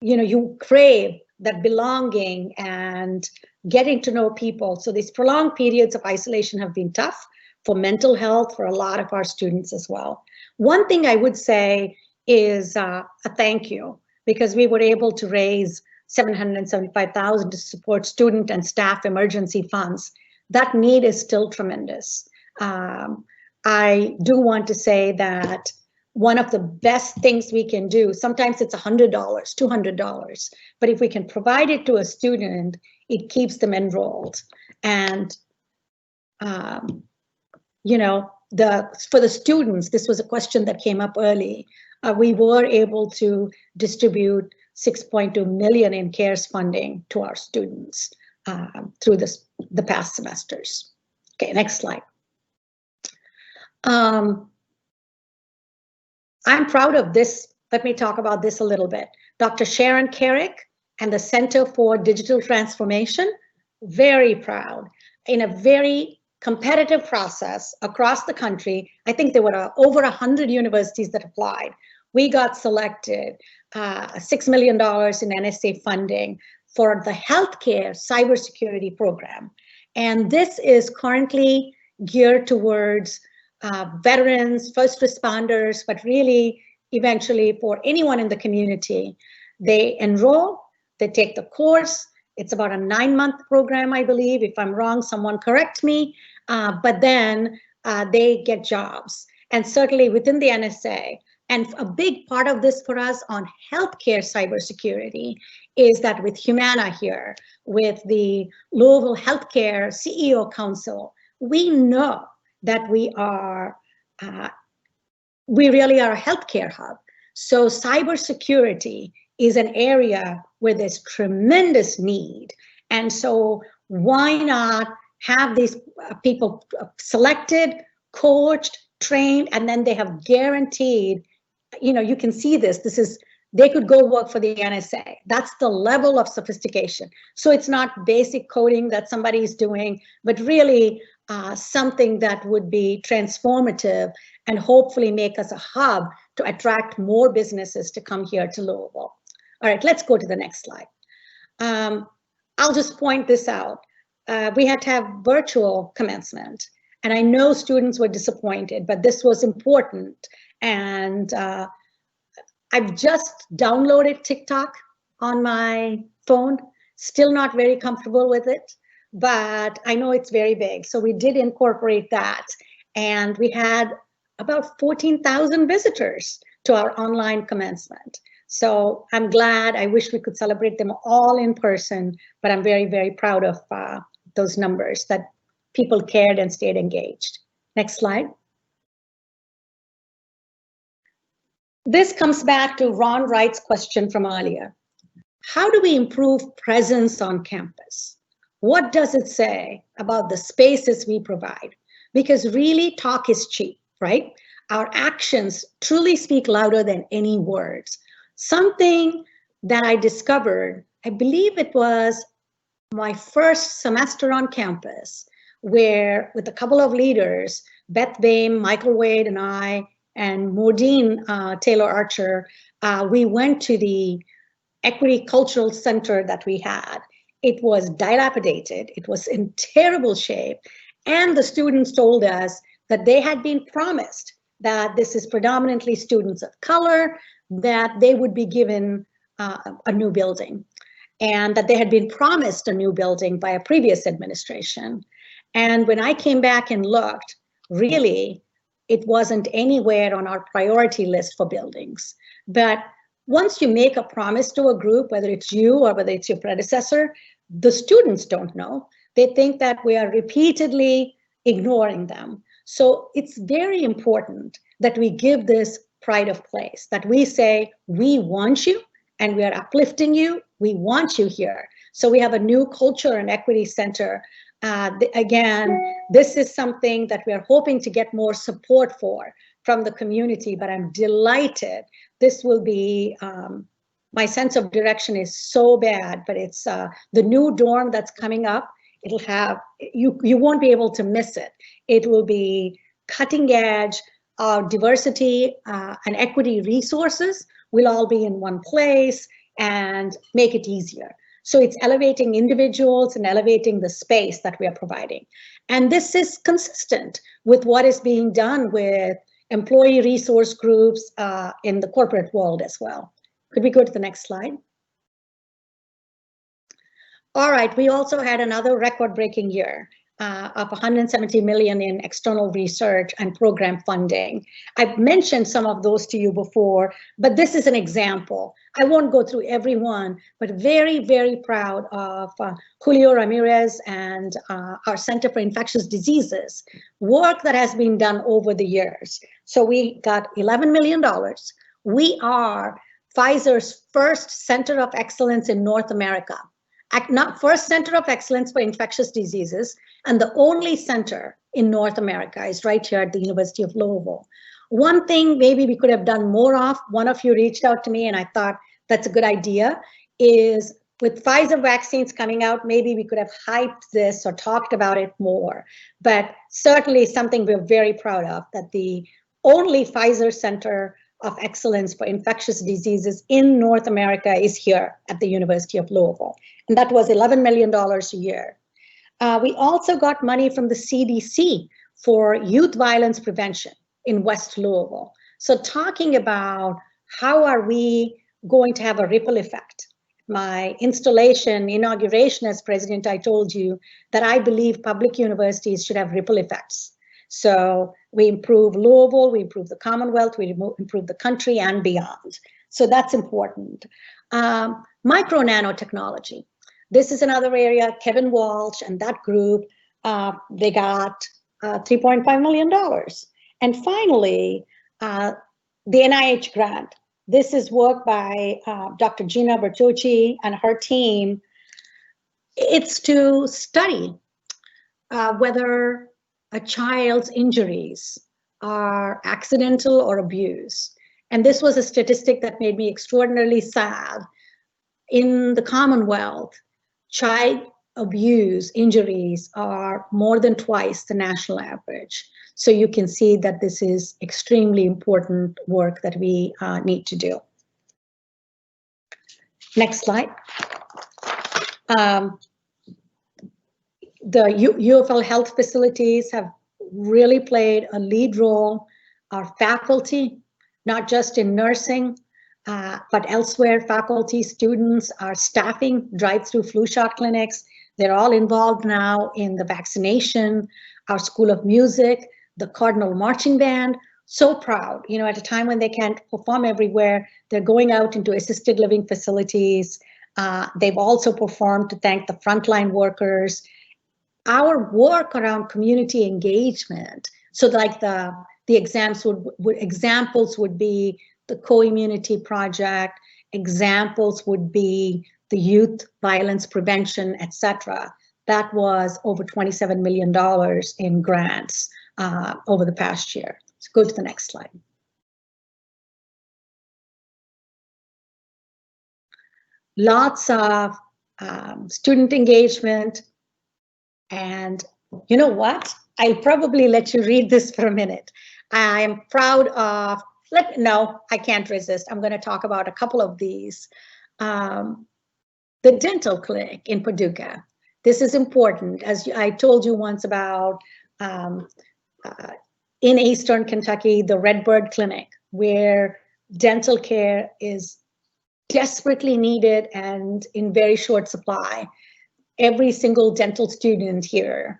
you crave that belonging and getting to know people. So these prolonged periods of isolation have been tough for mental health for a lot of our students as well. One thing I would say is a thank you, because we were able to raise $775,000 to support student and staff emergency funds. That need is still tremendous. I do want to say that one of the best things we can do, sometimes it's $100, $200, but if we can provide it to a student, it keeps them enrolled. And for the students, this was a question that came up early. We were able to distribute $6.2 million in CARES funding to our students through the past semesters. Okay, next slide. I'm proud of this. Let me talk about this a little bit. Dr. Sharon Carrick and the Center for Digital Transformation, very proud. In a very competitive process across the country, I think there were over 100 universities that applied. We got selected, $6 million in NSA funding for the healthcare cybersecurity program. And this is currently geared towards veterans, first responders, but really eventually for anyone in the community. They enroll, they take the course. It's about a 9-month program, I believe. If I'm wrong, someone correct me. But then they get jobs. And certainly within the NSA, and a big part of this for us on healthcare cybersecurity is that with Humana here, with the Louisville Healthcare CEO Council, we know that we really are a healthcare hub. So cybersecurity is an area where there's tremendous need. And so why not have these people selected, coached, trained, and then they have guaranteed, you can see this, they could go work for the NSA. That's the level of sophistication. So it's not basic coding that somebody's doing, but really something that would be transformative and hopefully make us a hub to attract more businesses to come here to Louisville. All right, let's go to the next slide. I'll just point this out. We had to have virtual commencement, and I know students were disappointed, but this was important. And I've just downloaded TikTok on my phone, still not very comfortable with it, but I know it's very big. So we did incorporate that, and we had about 14,000 visitors to our online commencement. So I'm glad. I wish we could celebrate them all in person, but I'm very, very proud of those numbers that people cared and stayed engaged. Next slide. This comes back to Ron Wright's question from earlier. How do we improve presence on campus? What does it say about the spaces we provide? Because really talk is cheap, right? Our actions truly speak louder than any words. Something that I discovered, I believe it was my first semester on campus, where with a couple of leaders, Beth Boehm, Michael Wade, and I, and Modine Taylor Archer, we went to the Equity Cultural Center that we had. It was dilapidated. It was in terrible shape. And the students told us that they had been promised that this is predominantly students of color, that they would be given a new building, and that they had been promised a new building by a previous administration. And when I came back and looked, really, it wasn't anywhere on our priority list for buildings. But once you make a promise to a group, whether it's you or whether it's your predecessor, the students don't know. They think that we are repeatedly ignoring them. So it's very important that we give this pride of place, that we say, we want you and we are uplifting you. We want you here. So we have a new culture and equity center. Again, this is something that we are hoping to get more support for from the community, but I'm delighted. This will be, my sense of direction is so bad, but it's the new dorm that's coming up. It'll have, you won't be able to miss it. It will be cutting edge. Our diversity and equity resources will all be in one place and make it easier. So it's elevating individuals and elevating the space that we are providing. And this is consistent with what is being done with employee resource groups in the corporate world as well. Could we go to the next slide? All right, we also had another record-breaking year of $170 million in external research and program funding. I've mentioned some of those to you before, but this is an example. I won't go through every one, but very, very proud of Julio Ramirez and our Center for Infectious Diseases, work that has been done over the years. So we got $11 million. We are Pfizer's first center of excellence in North America. Not first center of excellence for infectious diseases, and the only center in North America is right here at the University of Louisville. One thing maybe we could have done more of, one of you reached out to me and I thought that's a good idea, is with Pfizer vaccines coming out, maybe we could have hyped this or talked about it more. But certainly something we're very proud of, that the only Pfizer Center of Excellence for Infectious Diseases in North America is here at the University of Louisville. And that was $11 million a year. We also got money from the CDC for youth violence prevention in West Louisville. So talking about how are we going to have a ripple effect. My inauguration as president, I told you that I believe public universities should have ripple effects. So we improve Louisville, we improve the Commonwealth, we improve the country and beyond. So that's important. Micro nanotechnology. This is another area, Kevin Walsh and that group, they got $3.5 million. And finally, the NIH grant. This is work by Dr. Gina Bertucci and her team. It's to study whether a child's injuries are accidental or abuse. And this was a statistic that made me extraordinarily sad. In the Commonwealth, child abuse injuries are more than twice the national average. So you can see that this is extremely important work that we need to do. Next slide. The UofL health facilities have really played a lead role. Our faculty, not just in nursing, but elsewhere, faculty, students, our staffing, drive-through flu shot clinics, they're all involved now in the vaccination, our School of Music, the Cardinal Marching Band, so proud, you know, at a time when they can't perform everywhere, they're going out into assisted living facilities. They've also performed to thank the frontline workers. Our work around community engagement, so like the examples would be the Co-Immunity Project, examples would be the youth violence prevention, etc. That was over $27 million in grants over the past year. Let's go to the next slide. Lots of student engagement. And you know what? I'll probably let you read this for a minute. I'm proud of, no, I can't resist. I'm going to talk about a couple of these. The dental clinic in Paducah. This is important. As I told you once about in Eastern Kentucky, the Redbird Clinic, where dental care is desperately needed and in very short supply. Every single dental student here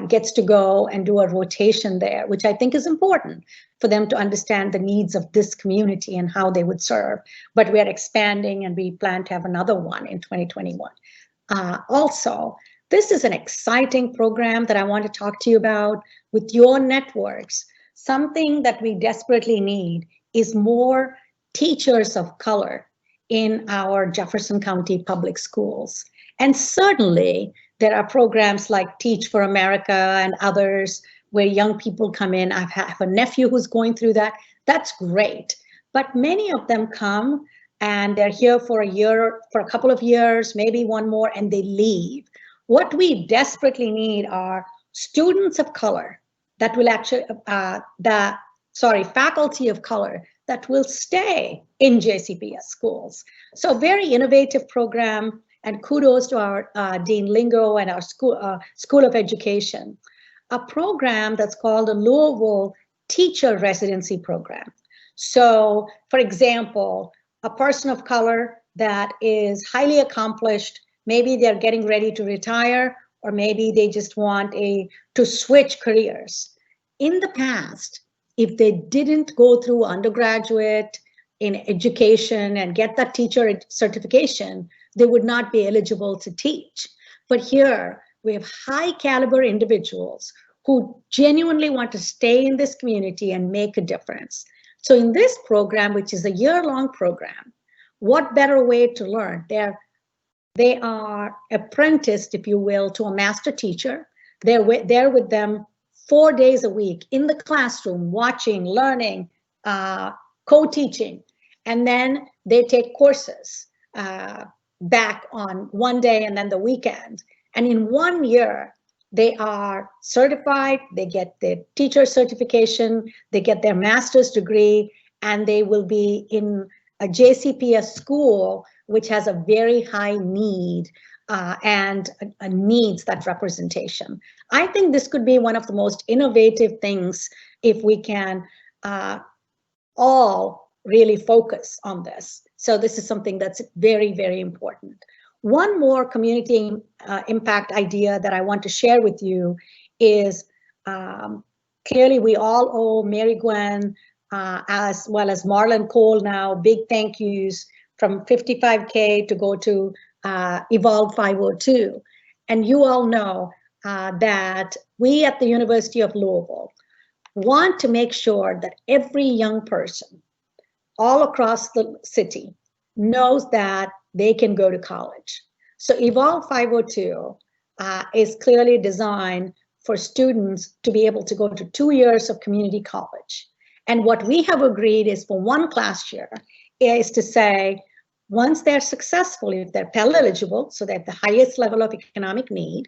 gets to go and do a rotation there, which I think is important for them to understand the needs of this community and how they would serve. But we are expanding and we plan to have another one in 2021. Also, this is an exciting program that I want to talk to you about with your networks. Something that we desperately need is more teachers of color in our Jefferson County public schools. And certainly there are programs like Teach for America and others where young people come in. I have a nephew who's going through that. That's great. But many of them come and they're here for a year, for a couple of years, maybe one more, and they leave. What we desperately need are students of color that will actually, faculty of color that will stay in JCPS schools. So very innovative program, and kudos to our Dean Lingo and our School of Education. A program that's called the Louisville Teacher Residency Program. So for example, a person of color that is highly accomplished, maybe they're getting ready to retire, or maybe they just want to switch careers. In the past, if they didn't go through undergraduate in education and get that teacher certification, they would not be eligible to teach. But here we have high caliber individuals who genuinely want to stay in this community and make a difference. So in this program, which is a year-long program, what better way to learn? They are apprenticed, if you will, to a master teacher. They're there with them 4 days a week in the classroom, watching, learning, co-teaching, and then they take courses back on one day and then the weekend. And in 1 year, they are certified, they get their teacher certification, they get their master's degree, and they will be in a JCPS school, which has a very high need and needs that representation. I think this could be one of the most innovative things if we can all really focus on this. So this is something that's very, very important. One more community impact idea that I want to share with you is clearly we all owe Mary Gwen as well as Marlon Cole now big thank yous from 55K to go to Evolve 502. And you all know that we at the University of Louisville want to make sure that every young person all across the city knows that they can go to college. So Evolve 502 is clearly designed for students to be able to go to 2 years of community college. And what we have agreed is for one class year is to say, once they're successful, if they're Pell eligible, so they're at the highest level of economic need,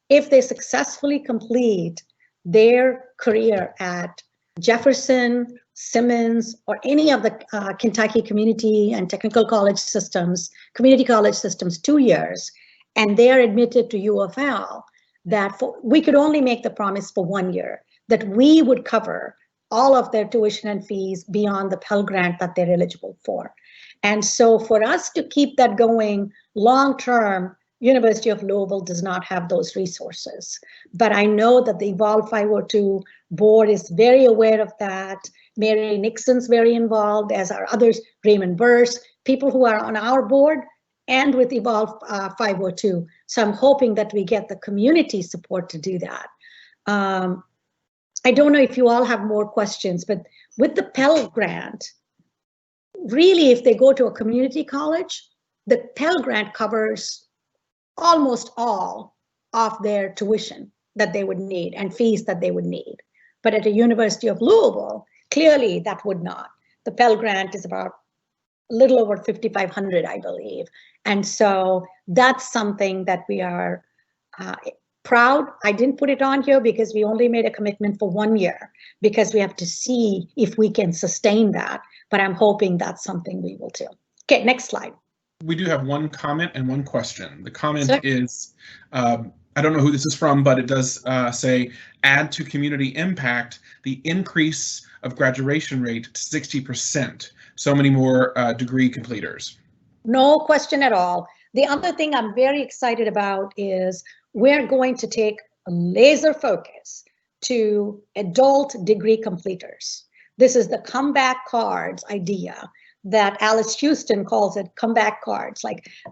if they successfully complete their career at Jefferson, Simmons, or any of the Kentucky community and technical college systems, community college systems 2 years, and they're admitted to U of L, that we could only make the promise for 1 year, that we would cover all of their tuition and fees beyond the Pell Grant that they're eligible for. And so for us to keep that going long-term, University of Louisville does not have those resources. But I know that the Evolve 502 board is very aware of that. Mary Nixon's very involved, as are others, Raymond Burse, people who are on our board and with Evolve 502. So I'm hoping that we get the community support to do that. I don't know if you all have more questions, but with the Pell Grant, really, if they go to a community college, the Pell Grant covers almost all of their tuition that they would need and fees that they would need. But at a University of Louisville, clearly that would not. The Pell Grant is about a little over $5,500, I believe. And so that's something that we are proud. I didn't put it on here because we only made a commitment for 1 year because we have to see if we can sustain that. But I'm hoping that's something we will do. Okay, next slide. We do have one comment and one question. The comment is, I don't know who this is from, but it does say, add to community impact the increase of graduation rate to 60%. So many more degree completers. No question at all. The other thing I'm very excited about is we're going to take a laser focus to adult degree completers. This is the comeback cards idea that Alice Houston calls it, comeback cards,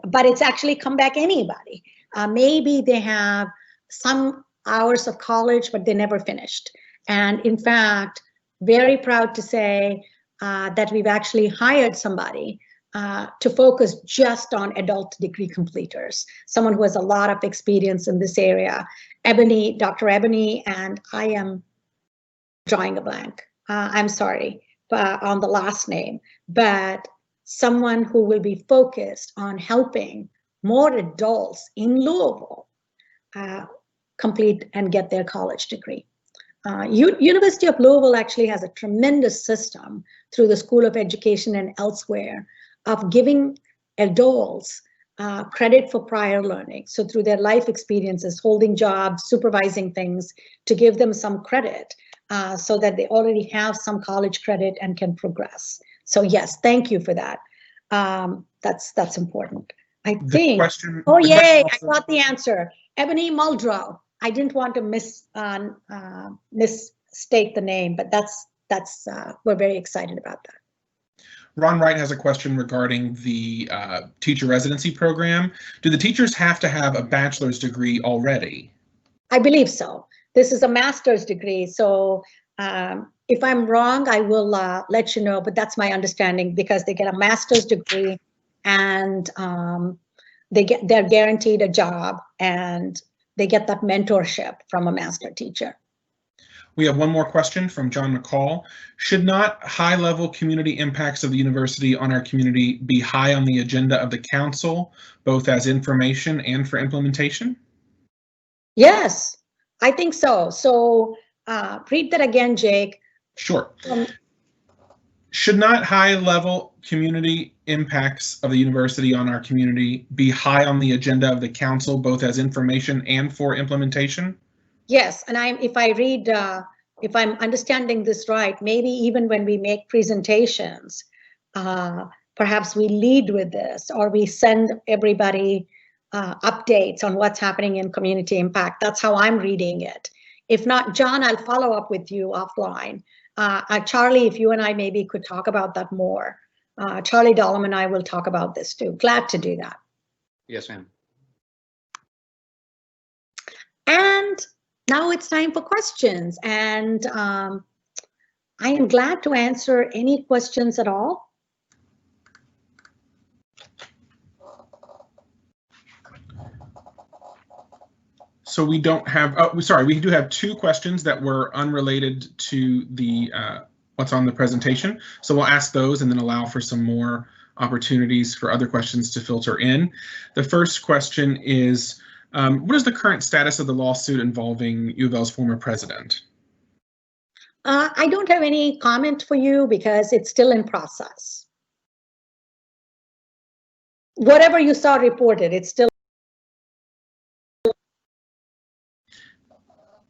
but it's actually comeback anybody. Maybe they have some hours of college, but they never finished. And in fact, very proud to say that we've actually hired somebody to focus just on adult degree completers, someone who has a lot of experience in this area. Ebony, Dr. Ebony, and I am drawing a blank. I'm sorry on the last name, but someone who will be focused on helping more adults in Louisville complete and get their college degree. University of Louisville actually has a tremendous system through the School of Education and elsewhere of giving adults credit for prior learning. So through their life experiences, holding jobs, supervising things, to give them some credit so that they already have some college credit and can progress. So yes, thank you for that. That's important. I think. Oh yay! I got the answer. Ebony Muldrow. I didn't want to misstate the name, but that's we're very excited about that. Ron Wright has a question regarding the teacher residency program. Do the teachers have to have a bachelor's degree already? I believe so. This is a master's degree, so if I'm wrong, I will let you know, but that's my understanding because they get a master's degree and they're guaranteed a job and they get that mentorship from a master teacher. We have one more question from John McCall. Should not high-level community impacts of the university on our community be high on the agenda of the council, both as information and for implementation? Yes, I think so. So read that again, Jake. Sure. Should not high-level community impacts of the university on our community be high on the agenda of the council, both as information and for implementation? Yes, and if I'm understanding this right, maybe even when we make presentations, perhaps we lead with this, or we send everybody updates on what's happening in community impact. That's how I'm reading it. If not, John, I'll follow up with you offline. Charlie, if you and I maybe could talk about that more. Charlie Dahlem and I will talk about this too. Glad to do that. Yes, ma'am. And now it's time for questions. And I am glad to answer any questions at all. So we don't have, oh, sorry, we do have two questions that were unrelated to the what's on the presentation. So we'll ask those and then allow for some more opportunities for other questions to filter in. The first question is, what is the current status of the lawsuit involving U of L's former president? I don't have any comment for you because it's still in process. Whatever you saw reported, it's still.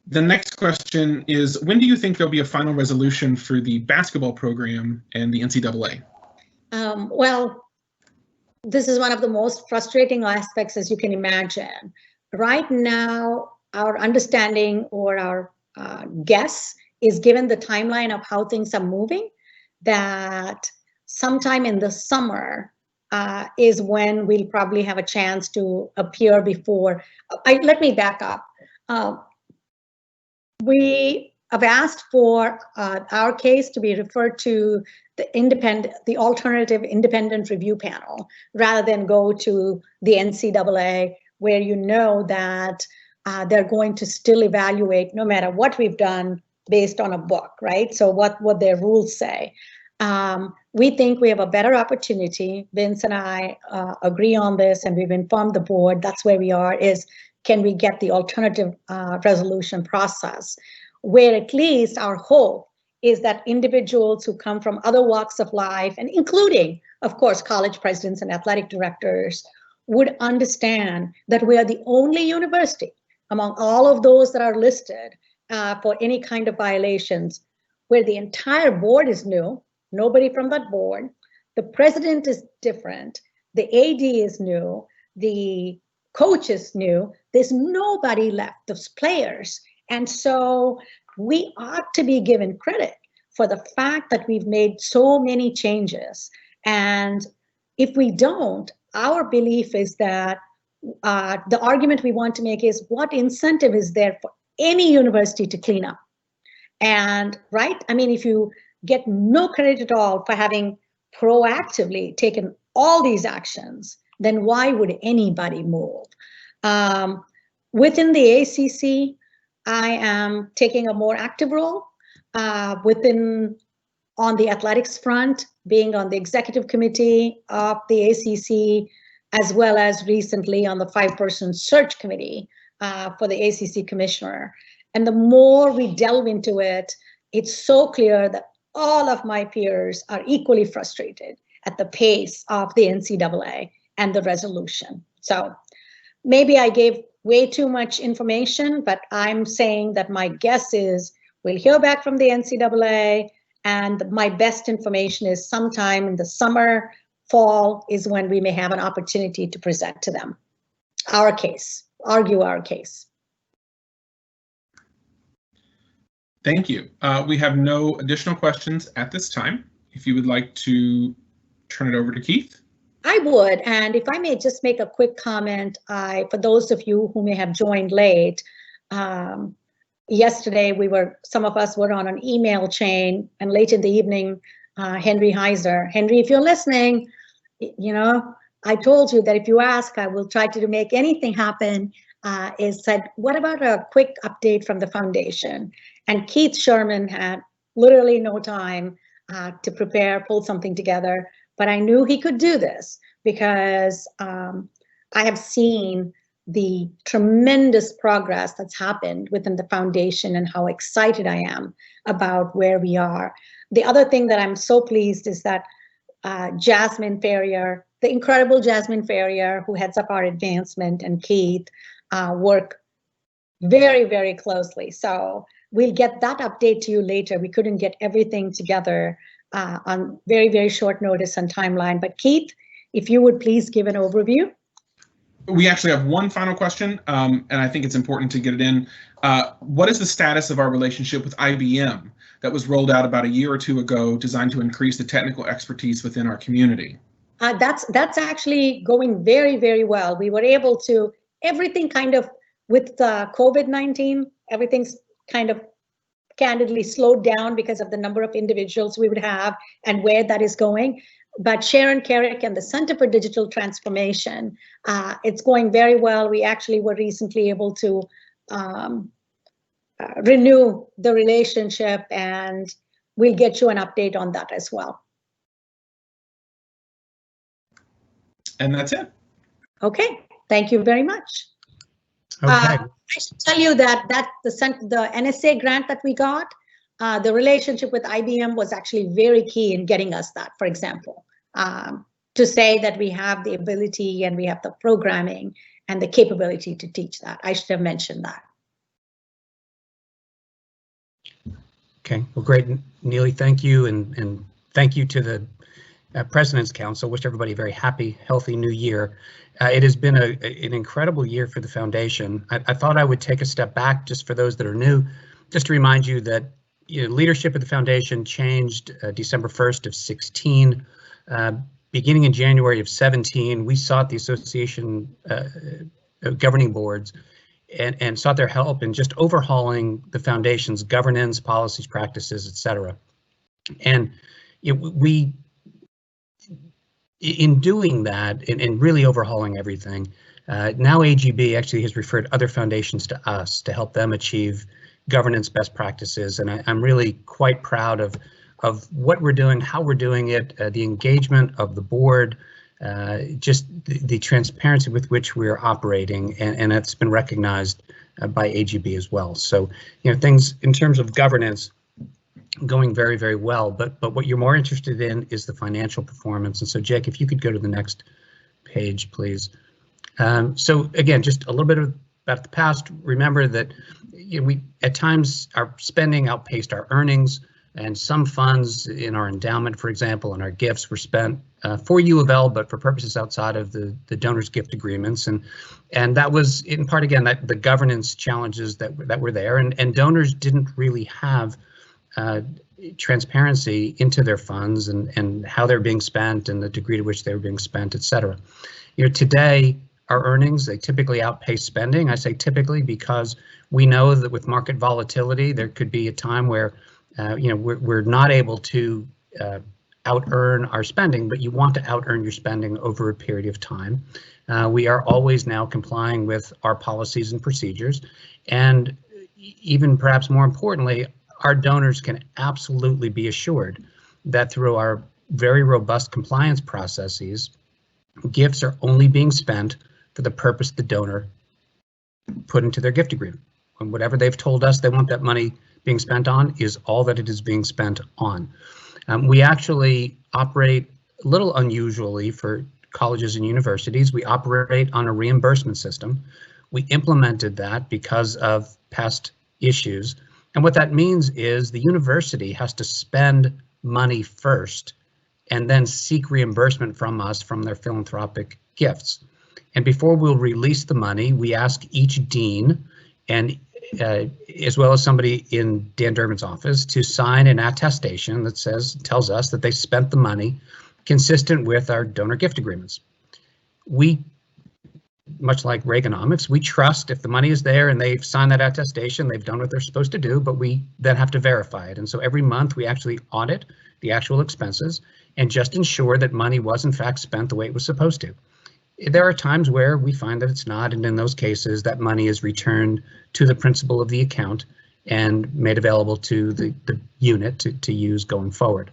The next question is, when do you think there'll be a final resolution for the basketball program and the NCAA? Well, this is one of the most frustrating aspects, as you can imagine. Right now, our understanding or our guess is, given the timeline of how things are moving, that sometime in the summer is when we'll probably have a chance to appear before. Let me back up. We have asked for our case to be referred to the alternative independent review panel, rather than go to the NCAA, where you know that they're going to still evaluate no matter what we've done based on a book, right? So what their rules say. We think we have a better opportunity. Vince and I agree on this, and we've informed the board. That's where we are, is can we get the alternative resolution process, where at least our hope is that individuals who come from other walks of life, and including, of course, college presidents and athletic directors, would understand that we are the only university among all of those that are listed for any kind of violations, where the entire board is new, nobody from that board, the president is different, the AD is new, the coach is new, there's nobody left, those players. And so we ought to be given credit for the fact that we've made so many changes. And if we don't, our belief is that the argument we want to make is, what incentive is there for any university to clean up? And right, I mean, if you get no credit at all for having proactively taken all these actions, then why would anybody move? Within the ACC, I am taking a more active role on the athletics front, being on the executive committee of the ACC, as well as recently on the 5-person search committee for the ACC commissioner. And the more we delve into it, it's so clear that all of my peers are equally frustrated at the pace of the NCAA and the resolution. So maybe I gave way too much information, but I'm saying that my guess is we'll hear back from the NCAA, and my best information is sometime in the summer, fall is when we may have an opportunity to present to them our case, argue our case. Thank you. We have no additional questions at this time. If you would like to turn it over to Keith. I would, and if I may just make a quick comment, for those of you who may have joined late, yesterday some of us were on an email chain, and late in the evening, Henry Heiser, Henry, if you're listening, you know, I told you that if you ask, I will try to make anything happen, is said, what about a quick update from the foundation? And Keith Sherman had literally no time to prepare, pull something together. But I knew he could do this because I have seen the tremendous progress that's happened within the foundation and how excited I am about where we are. The other thing that I'm so pleased is that Jasmine Ferrier, the incredible Jasmine Ferrier, who heads up our advancement, and Keith work very, very closely. So we'll get that update to you later. We couldn't get everything together on very, very short notice and timeline. But Keith, if you would please give an overview. We actually have one final question, and I think it's important to get it in. What is the status of our relationship with IBM that was rolled out about a year or two ago, designed to increase the technical expertise within our community? That's actually going very, very well. We were able to, everything kind of with COVID-19, everything's kind of candidly slowed down because of the number of individuals we would have and where that is going. But Sharon Carrick and the Center for Digital Transformation, it's going very well. We actually were recently able to renew the relationship, and we'll get you an update on that as well. And that's it. Okay, thank you very much. Okay. I should tell you that the NSA grant that we got, the relationship with IBM was actually very key in getting us that, for example, to say that we have the ability and we have the programming and the capability to teach that. I should have mentioned that. Okay, well, great, Neely, thank you, and thank you to the President's Council. Wish everybody a very happy, healthy new year. It has been an incredible year for the foundation. I thought I would take a step back just for those that are new, just to remind you that leadership of the foundation changed December 1st of 16. Beginning in January of 17, we sought the association governing boards and sought their help in just overhauling the foundation's governance, policies, practices, etc. And in doing that and really overhauling everything, now AGB actually has referred other foundations to us to help them achieve governance best practices. And I'm really quite proud of what we're doing, how we're doing it, the engagement of the board, just the transparency with which we're operating, and it's been recognized by AGB as well. So, things in terms of governance going very, very well, but what you're more interested in is the financial performance. And so, Jake, if you could go to the next page, please. So again, just a little bit about the past. Remember that we at times our spending outpaced our earnings, and some funds in our endowment, for example, and our gifts were spent for U of L, but for purposes outside of the donors' gift agreements, and that was in part again that the governance challenges that were there, and donors didn't really have transparency into their funds and how they're being spent and the degree to which they were being spent, etc. Today our earnings, they typically outpace spending. I say typically because we know that with market volatility there could be a time where we're not able to out-earn our spending, but you want to out-earn your spending over a period of time. We are always now complying with our policies and procedures, and even perhaps more importantly, our donors can absolutely be assured that through our very robust compliance processes, gifts are only being spent for the purpose the donor put into their gift agreement. And whatever they've told us they want that money being spent on is all that it is being spent on. We actually operate a little unusually for colleges and universities. We operate on a reimbursement system. We implemented that because of past issues. And what that means is the university has to spend money first and then seek reimbursement from us from their philanthropic gifts. And before we'll release the money, we ask each dean and as well as somebody in Dan Durbin's office to sign an attestation that tells us that they spent the money consistent with our donor gift agreements. We, much like Reaganomics, we trust if the money is there and they've signed that attestation, they've done what they're supposed to do, but we then have to verify it. And so every month we actually audit the actual expenses and just ensure that money was in fact spent the way it was supposed to. There are times where we find that it's not, and in those cases that money is returned to the principal of the account and made available to the unit to use going forward.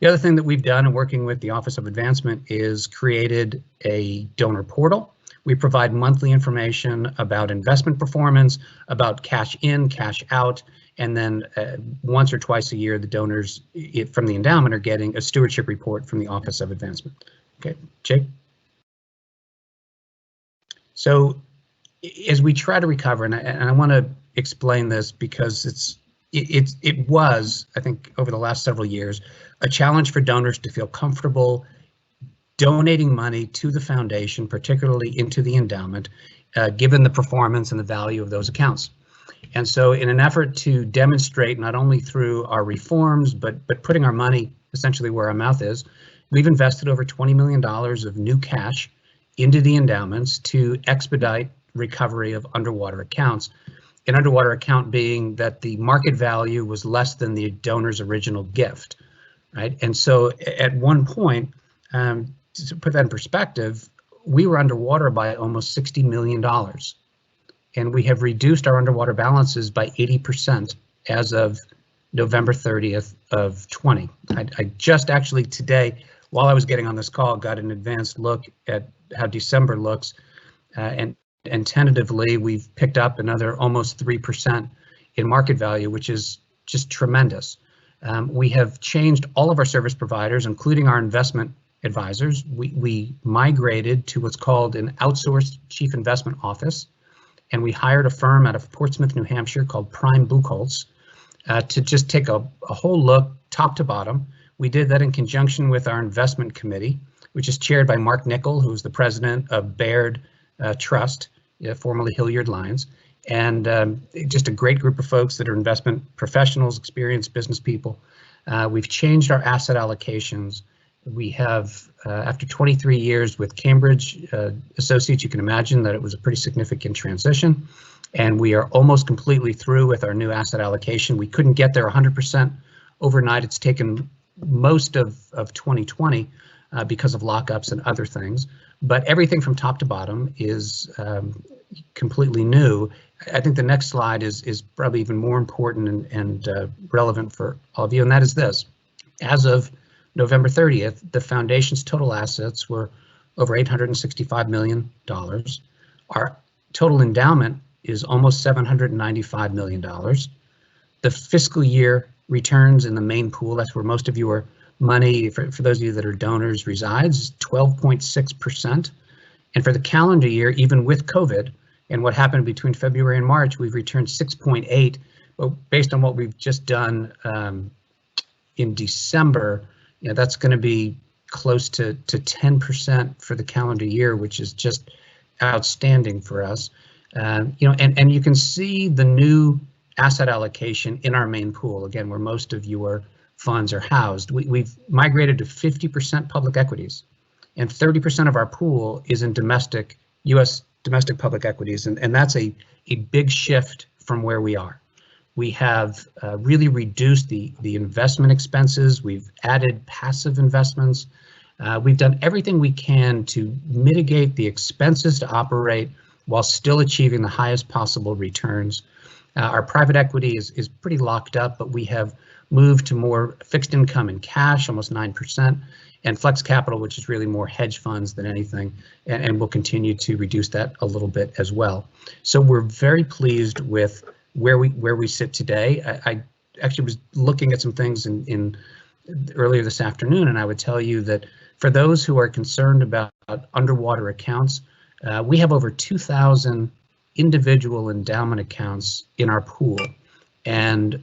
The other thing that we've done in working with the Office of Advancement is created a donor portal. We provide monthly information about investment performance, about cash in, cash out, and then once or twice a year, the donors from the endowment are getting a stewardship report from the Office of Advancement. Okay, Jake? So as we try to recover, and I want to explain this because it was, I think, over the last several years, a challenge for donors to feel comfortable donating money to the foundation, particularly into the endowment, given the performance and the value of those accounts. And so in an effort to demonstrate not only through our reforms, but putting our money essentially where our mouth is, we've invested over $20 million of new cash into the endowments to expedite recovery of underwater accounts. An underwater account being that the market value was less than the donor's original gift, right? And so at one point, to put that in perspective, we were underwater by almost $60 million. And we have reduced our underwater balances by 80% as of November 30th of 20. I just actually today, while I was getting on this call, got an advanced look at how December looks, and tentatively we've picked up another almost 3% in market value, which is just tremendous. We have changed all of our service providers, including our investment advisors. We migrated to what's called an outsourced chief investment office, and we hired a firm out of Portsmouth, New Hampshire called Prime Buchholz to just take a whole look top to bottom. We did that in conjunction with our investment committee, which is chaired by Mark Nickel, who's the president of Baird Trust, formerly Hilliard Lyons, and just a great group of folks that are investment professionals, experienced business people. We've changed our asset allocations. We have, after 23 years with Cambridge Associates, you can imagine that it was a pretty significant transition, and we are almost completely through with our new asset allocation. We couldn't get there 100% overnight. It's taken most of 2020 because of lockups and other things, but everything from top to bottom is completely new. I think the next slide is probably even more important and relevant for all of you, and that is this. As of November 30th, the foundation's total assets were over $865 million. Our total endowment is almost $795 million. The fiscal year returns in the main pool, that's where most of your money, for those of you that are donors, resides, is 12.6%. And for the calendar year, even with COVID and what happened between February and March, we've returned 6.8. But based on what we've just done in December, that's going to be close to 10% for the calendar year, which is just outstanding for us. And you can see the new asset allocation in our main pool, again, where most of your funds are housed. We've migrated to 50% public equities, and 30% of our pool is in U.S. domestic public equities, and that's a big shift from where we are. We have really reduced the investment expenses. We've added passive investments. We've done everything we can to mitigate the expenses to operate while still achieving the highest possible returns. Our private equity is pretty locked up, but we have moved to more fixed income and cash, almost 9%, and flex capital, which is really more hedge funds than anything, and we'll continue to reduce that a little bit as well. So we're very pleased with where we sit today. I actually was looking at some things in earlier this afternoon, and I would tell you that for those who are concerned about underwater accounts, we have over 2,000 individual endowment accounts in our pool, and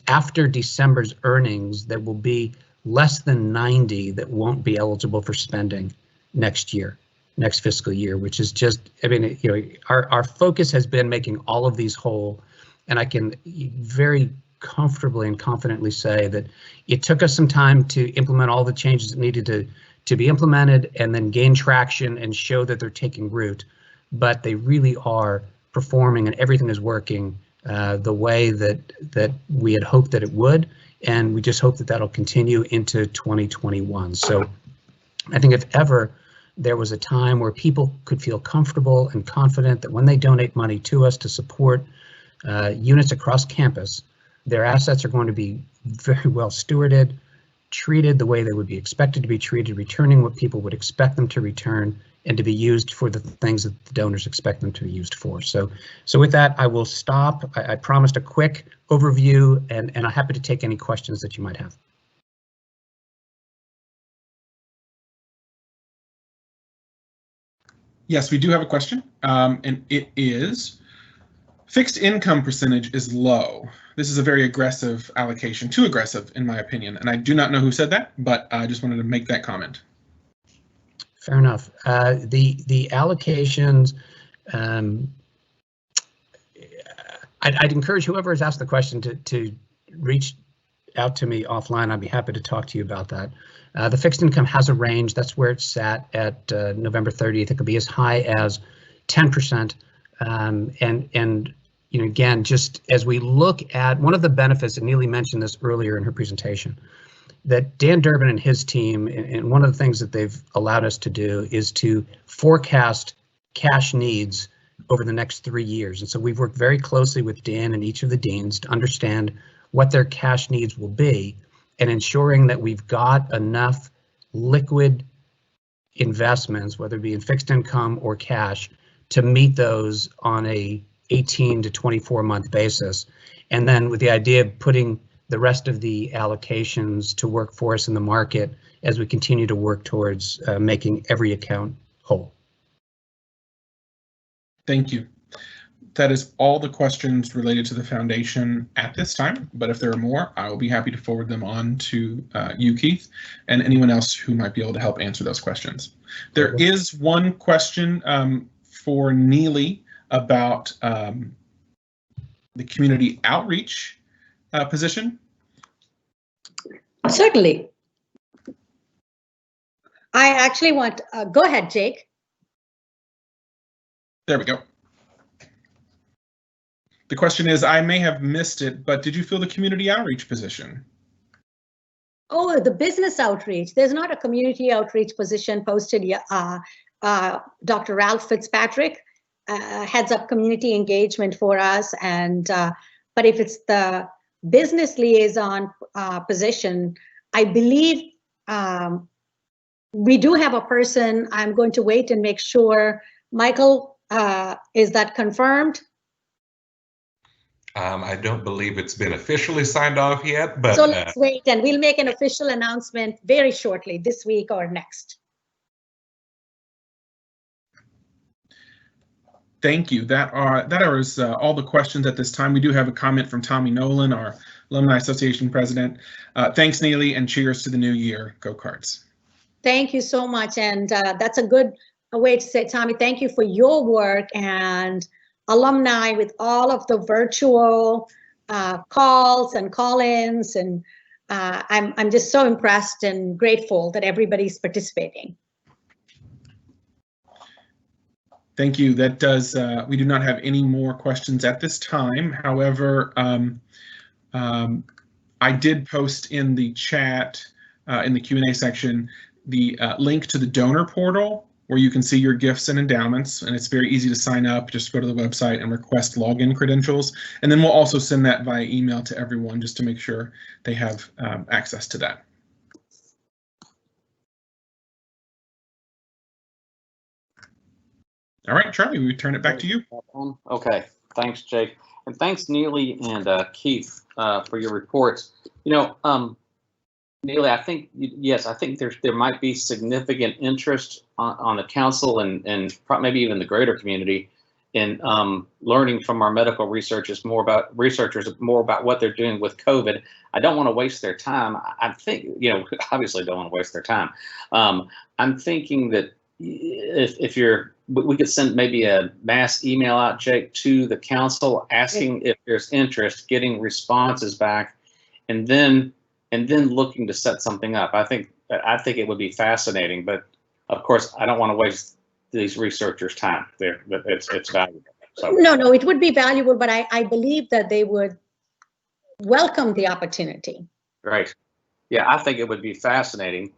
after December's earnings, there will be less than 90 that won't be eligible for spending next fiscal year, which is just, our focus has been making all of these whole, and I can very comfortably and confidently say that it took us some time to implement all the changes that needed to be implemented and then gain traction and show that they're taking root, but they really are performing and everything is working the way that we had hoped that it would, and we just hope that that'll continue into 2021. So I think if ever there was a time where people could feel comfortable and confident that when they donate money to us to support units across campus, their assets are going to be very well stewarded, treated the way they would be expected to be treated, returning what people would expect them to return, and to be used for the things that the donors expect them to be used for. So with that, I will stop. I promised a quick overview, and I'm happy to take any questions that you might have. Yes, we do have a question, and it is, fixed income percentage is low. This is a very aggressive allocation, too aggressive in my opinion, and I do not know who said that, but I just wanted to make that comment. Fair enough. The allocations, I'd encourage whoever has asked the question to reach out to me offline. I'd be happy to talk to you about that. The fixed income has a range. That's where it's sat at November 30th. It could be as high as 10%. And you know, again, just as we look at one of the benefits, and Neely mentioned this earlier in her presentation, that Dan Durbin and his team, and one of the things that they've allowed us to do is to forecast cash needs over the next 3 years. And so we've worked very closely with Dan and each of the deans to understand what their cash needs will be, and ensuring that we've got enough liquid investments, whether it be in fixed income or cash, to meet those on a 18 to 24 month basis. And then with the idea of putting the rest of the allocations to work for us in the market as we continue to work towards making every account whole. Thank you. That is all the questions related to the foundation at this time, but if there are more, I will be happy to forward them on to you, Keith, and anyone else who might be able to help answer those questions. There is one question for Neely about the community outreach position. Certainly. I actually want, go ahead, Jake. There we go. The question is, I may have missed it, but did you fill the community outreach position? Oh, the business outreach. There's not a community outreach position posted yet. Dr. Ralph Fitzpatrick heads up community engagement for us, and but if it's the business liaison position, I believe we do have a person. I'm going to wait and make sure. Michael, is that confirmed? I don't believe it's been officially signed off yet, but so let's wait, and we'll make an official announcement very shortly, this week or next. Thank you. That is all the questions at this time. We do have a comment from Tommy Nolan, our Alumni Association president. Thanks, Neely, and cheers to the new year. Go Cards. Thank you so much, and that's a good way to say, Tommy, thank you for your work and alumni with all of the virtual calls and call-ins, and I'm just so impressed and grateful that everybody's participating. Thank you. That does. We do not have any more questions at this time. However, I did post in the chat in the Q&A section the link to the donor portal, where you can see your gifts and endowments, and it's very easy to sign up. Just go to the website and request login credentials, and then we'll also send that via email to everyone just to make sure they have access to that. All right, Charlie, we turn it back to you. Okay, thanks, Jake, and thanks, Neely and Keith, for your reports. You know, Neely, I think, yes, I think there might be significant interest on the council and maybe even the greater community in learning from our medical researchers more about what they're doing with COVID. I don't want to waste their time. I think, you know, obviously don't want to waste their time. I'm thinking that if we could send maybe a mass email out, Jake, to the council asking if there's interest, getting responses back, and then looking to set something up. I think it would be fascinating, but of course I don't want to waste these researchers' time. It's valuable. So. No, it would be valuable, but I believe that they would welcome the opportunity. Right. Yeah, I think it would be fascinating.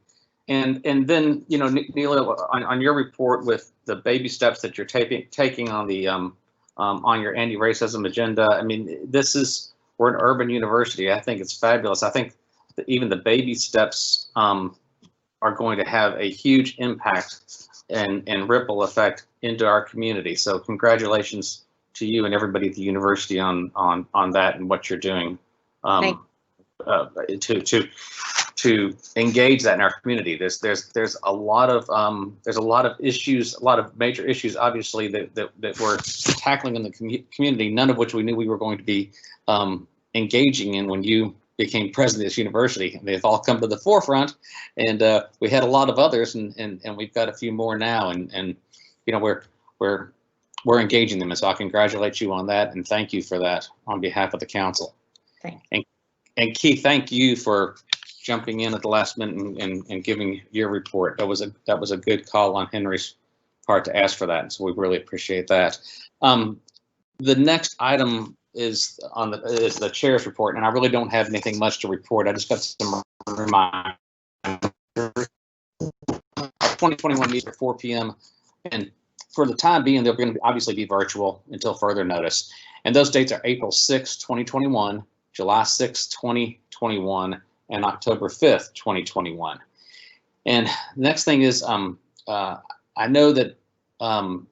And then, you know, Neely, on your report with the baby steps that you're taking on the on your anti-racism agenda. I mean, we're an urban university. I think it's fabulous. I think even the baby steps are going to have a huge impact and ripple effect into our community. So congratulations to you and everybody at the university on that and what you're doing to engage that in our community. There's a lot of issues, a lot of major issues, obviously that we're tackling in the community, none of which we knew we were going to be engaging in when you became president of this university. They've all come to the forefront, and we had a lot of others, and we've got a few more now, and you know, we're engaging them, and so I congratulate you on that, and thank you for that on behalf of the council. Thanks. And Keith, thank you for jumping in at the last minute and giving your report. That was a good call on Henry's part to ask for that, and so we really appreciate that. The next item is the chair's report, and I really don't have anything much to report. I just got some reminders. 2021 meeting at 4 p.m. and for the time being, they're going to obviously be virtual until further notice. And those dates are April 6, 2021, July 6, 2021, and October 5th, 2021. And the next thing is, I know that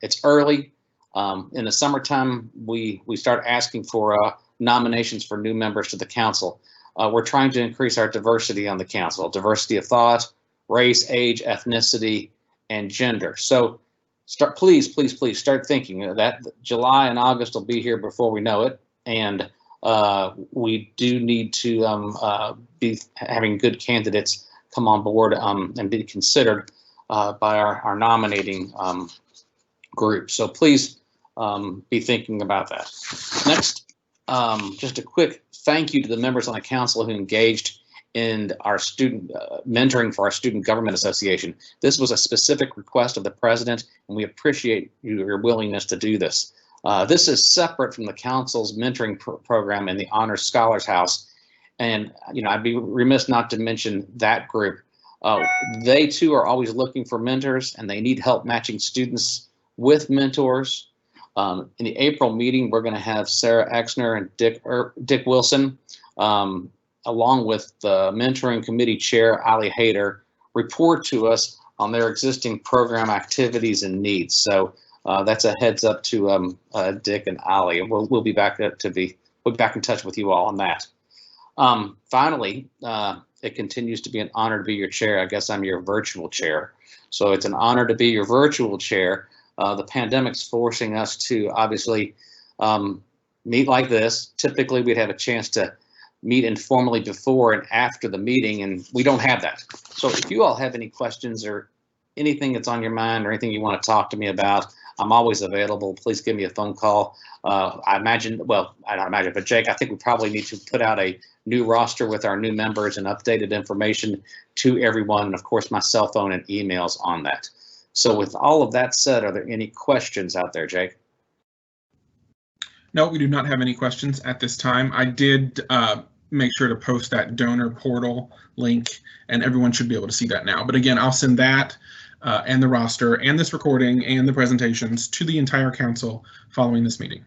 it's early. In the summertime, we start asking for nominations for new members to the council. We're trying to increase our diversity on the council, diversity of thought, race, age, ethnicity, and gender. So please start thinking that July and August will be here before we know it. And we do need to be having good candidates come on board and be considered by our nominating group. So please be thinking about that. Next, just a quick thank you to the members on the council who engaged in our student mentoring for our Student Government Association. This was a specific request of the president, and we appreciate your willingness to do this. This is separate from the council's mentoring program in the Honors Scholars House. And, you know, I'd be remiss not to mention that group. They too are always looking for mentors, and they need help matching students with mentors. In the April meeting, we're going to have Sarah Exner and Dick Wilson, along with the mentoring committee chair, Ali Hayter, report to us on their existing program activities and needs. So that's a heads up to Dick and Ali, and we'll be back in touch with you all on that. Finally, it continues to be an honor to be your chair. I guess I'm your virtual chair. So it's an honor to be your virtual chair. The pandemic's forcing us to obviously meet like this. Typically, we'd have a chance to meet informally before and after the meeting, and we don't have that. So if you all have any questions or anything that's on your mind or anything you want to talk to me about, I'm always available. Please give me a phone call. I imagine, well, I don't imagine, but Jake, I think we probably need to put out a new roster with our new members and updated information to everyone, and of course my cell phone and emails on that. So with all of that said, are there any questions out there, Jake? No, we do not have any questions at this time. I did make sure to post that donor portal link, and everyone should be able to see that now. But again, I'll send that and the roster and this recording and the presentations to the entire council following this meeting.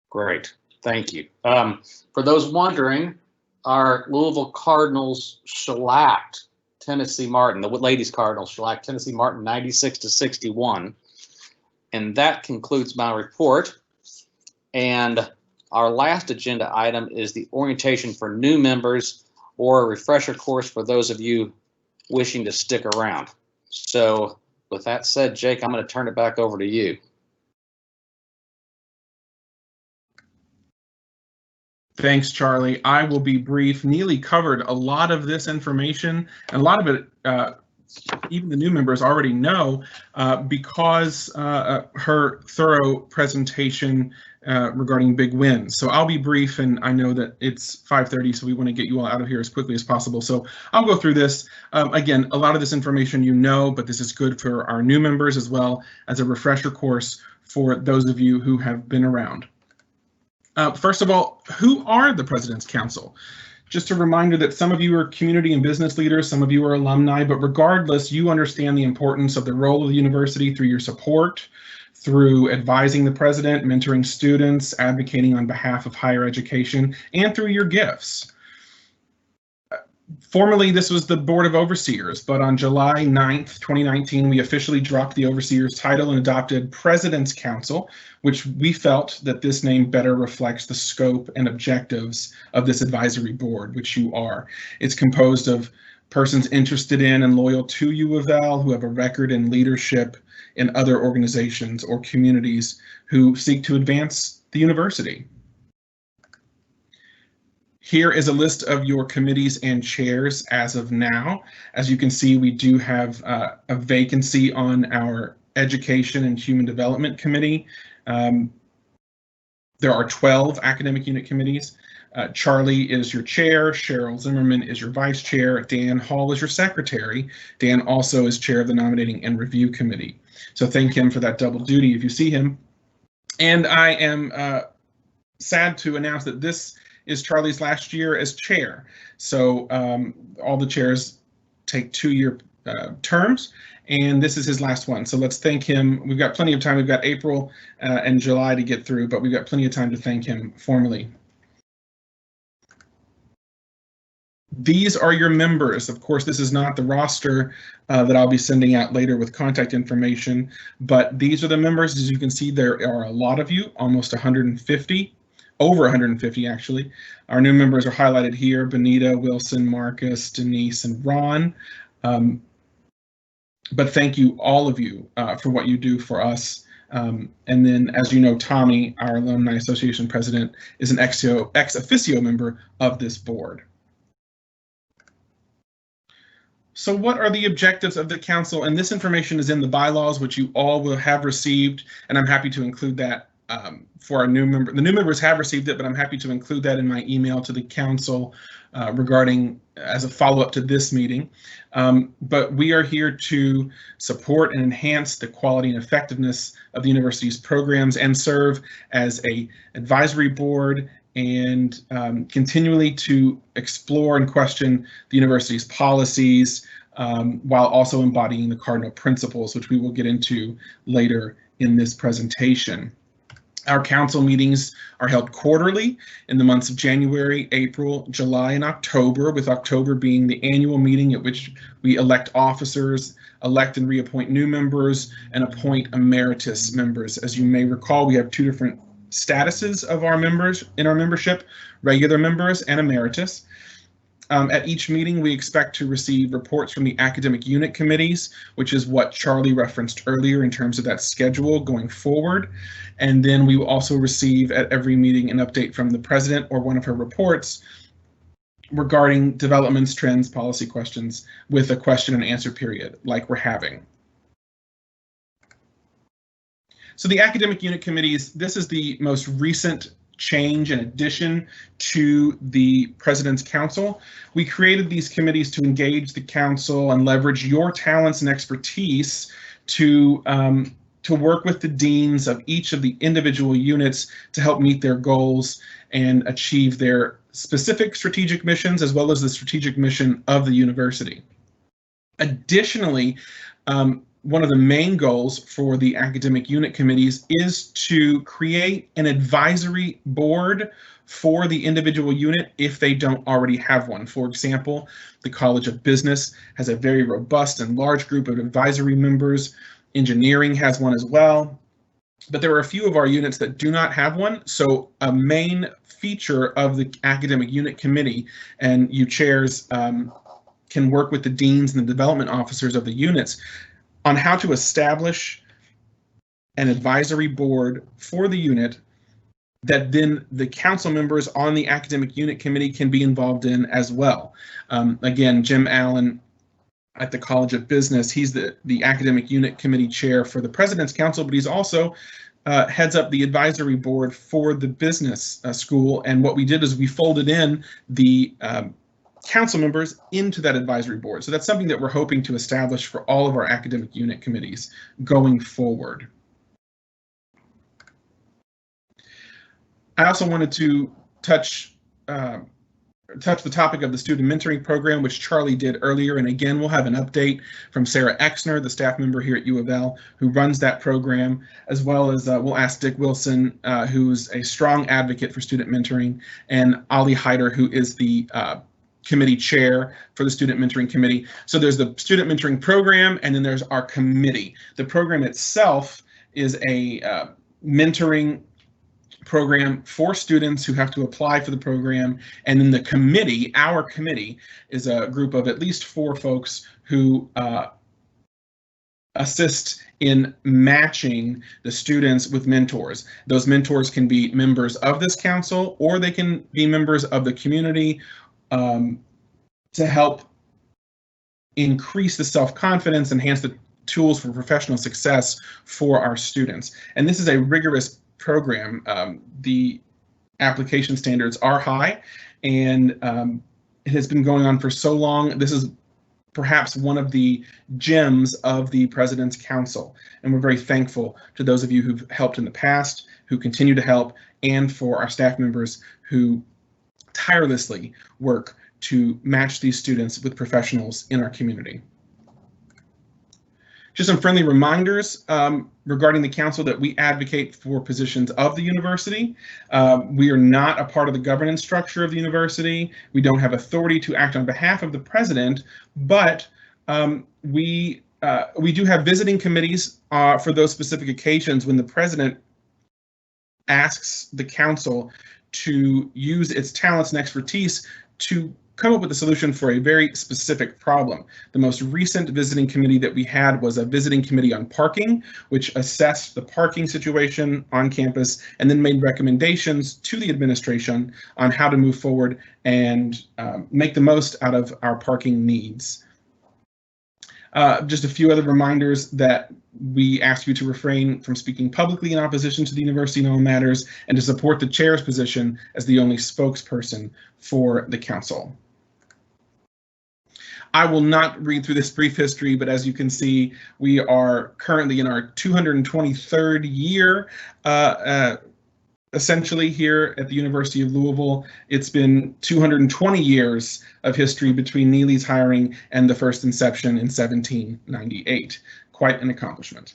Great, thank you. For those wondering, our Louisville Cardinals shellacked Tennessee Martin, the ladies Cardinals shellacked Tennessee Martin 96-61. And that concludes my report. And our last agenda item is the orientation for new members or a refresher course for those of you wishing to stick around. So with that said, Jake, I'm going to turn it back over to you. Thanks, Charlie. I will be brief. Neely covered a lot of this information, and a lot of it even the new members already know because her thorough presentation regarding big wins. So I'll be brief, and I know that it's 5:30, so we want to get you all out of here as quickly as possible. So I'll go through this. Again, a lot of this information you know, but this is good for our new members as well as a refresher course for those of you who have been around. First of all, who are the President's Council? Just a reminder that some of you are community and business leaders, some of you are alumni, but regardless, you understand the importance of the role of the university through your support, through advising the president, mentoring students, advocating on behalf of higher education, and through your gifts. Formerly, this was the Board of Overseers, but on July 9th, 2019, we officially dropped the Overseers title and adopted President's Council, which we felt that this name better reflects the scope and objectives of this advisory board, which you are. It's composed of persons interested in and loyal to U of L who have a record in leadership in other organizations or communities who seek to advance the university. Here is a list of your committees and chairs as of now. As you can see, we do have a vacancy on our Education and Human Development Committee. There are 12 academic unit committees. Charlie is your chair, Cheryl Zimmerman is your vice chair, Dan Hall is your secretary. Dan also is chair of the Nominating and Review Committee. So thank him for that double duty if you see him. And I am sad to announce that this is Charlie's last year as chair. So all the chairs take 2-year terms, and this is his last one. So let's thank him. We've got plenty of time. We've got April and July to get through, but we've got plenty of time to thank him formally. These are your members. Of course, this is not the roster that I'll be sending out later with contact information, but these are the members. As you can see, there are a lot of you, almost 150. Over 150 actually. Our new members are highlighted here: Benita, Wilson, Marcus, Denise, and Ron. But thank you, all of you, for what you do for us. And then, as you know, Tommy, our Alumni Association president, is an ex officio member of this board. So what are the objectives of the council? And this information is in the bylaws, which you all will have received, and I'm happy to include that for our new member. The new members have received it, but I'm happy to include that in my email to the council regarding as a follow-up to this meeting. But we are here to support and enhance the quality and effectiveness of the university's programs and serve as an advisory board and continually to explore and question the university's policies while also embodying the cardinal principles, which we will get into later in this presentation. Our council meetings are held quarterly in the months of January, April, July, and October, with October being the annual meeting at which we elect officers, elect and reappoint new members, and appoint emeritus members. As you may recall, we have 2 different statuses of our members in our membership: regular members and emeritus. At each meeting, we expect to receive reports from the academic unit committees, which is what Charlie referenced earlier in terms of that schedule going forward. And then we will also receive at every meeting an update from the president or one of her reports regarding developments, trends, policy questions, with a question and answer period like we're having. So the academic unit committees, this is the most recent change and addition to the President's Council. We created these committees to engage the council and leverage your talents and expertise to work with the deans of each of the individual units to help meet their goals and achieve their specific strategic missions, as well as the strategic mission of the university. Additionally, one of the main goals for the academic unit committees is to create an advisory board for the individual unit if they don't already have one. For example, the College of Business has a very robust and large group of advisory members. Engineering has one as well, but there are a few of our units that do not have one. So a main feature of the academic unit committee, and you chairs can work with the deans and the development officers of the units on how to establish an advisory board for the unit that then the council members on the academic unit committee can be involved in as well. Again, Jim Allen at the College of Business, he's the academic unit committee chair for the President's Council, but he's also heads up the advisory board for the business school. And what we did is we folded in the council members into that advisory board. So that's something that we're hoping to establish for all of our academic unit committees going forward. I also wanted to touch the topic of the student mentoring program, which Charlie did earlier. And again, we'll have an update from Sarah Exner, the staff member here at U of L, who runs that program, as well as we'll ask Dick Wilson, who's a strong advocate for student mentoring, and Ali Hyder, who is the committee chair for the Student Mentoring Committee. So there's the Student Mentoring Program, and then there's our committee. The program itself is a mentoring program for students who have to apply for the program, and then the committee, our committee, is a group of at least 4 folks who assist in matching the students with mentors. Those mentors can be members of this council, or they can be members of the community to help increase the self-confidence, enhance the tools for professional success for our students. And this is a rigorous program. The application standards are high, and it has been going on for so long. This is perhaps one of the gems of the President's Council, and we're very thankful to those of you who've helped in the past, who continue to help, and for our staff members who tirelessly work to match these students with professionals in our community. Just some friendly reminders regarding the council that we advocate for positions of the university. We are not a part of the governance structure of the university. We don't have authority to act on behalf of the president, but we do have visiting committees for those specific occasions when the president asks the council to use its talents and expertise to come up with a solution for a very specific problem. The most recent visiting committee that we had was a visiting committee on parking, which assessed the parking situation on campus and then made recommendations to the administration on how to move forward and make the most out of our parking needs. Just a few other reminders that we ask you to refrain from speaking publicly in opposition to the university in all matters, and to support the chair's position as the only spokesperson for the council. I will not read through this brief history, but as you can see, we are currently in our 223rd year, essentially here at the University of Louisville. It's been 220 years of history between Neely's hiring and the first inception in 1798. Quite an accomplishment.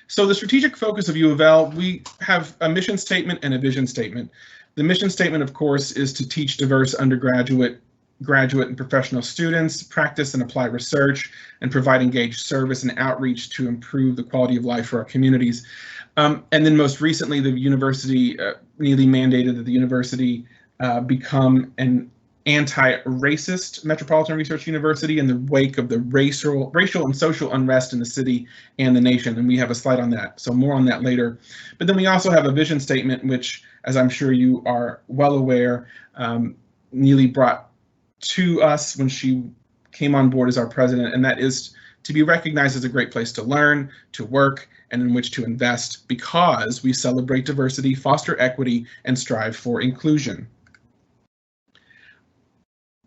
So the strategic focus of U of L, we have a mission statement and a vision statement. The mission statement, of course, is to teach diverse undergraduate, graduate, and professional students, practice and apply research, and provide engaged service and outreach to improve the quality of life for our communities. And then most recently, the university, Neely mandated that the university become an anti-racist metropolitan research university in the wake of the racial and social unrest in the city and the nation. And we have a slide on that, so more on that later. But then we also have a vision statement, which, as I'm sure you are well aware, Neely brought to us when she came on board as our president, and that is to be recognized as a great place to learn, to work, and in which to invest, because we celebrate diversity, foster equity, and strive for inclusion.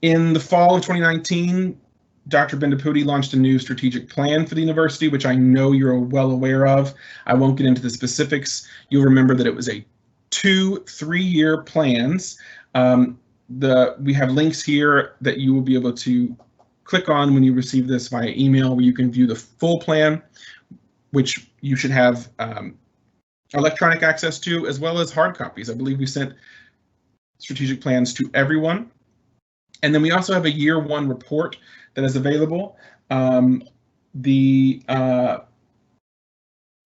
In the fall of 2019, Dr. Bendapudi launched a new strategic plan for the university, which I know you're well aware of. I won't get into the specifics. You'll remember that it was a 2-3-year plans. We have links here that you will be able to click on when you receive this via email, where you can view the full plan, which you should have electronic access to, as well as hard copies. I believe we sent strategic plans to everyone. And then we also have a year 1 report that is available. We're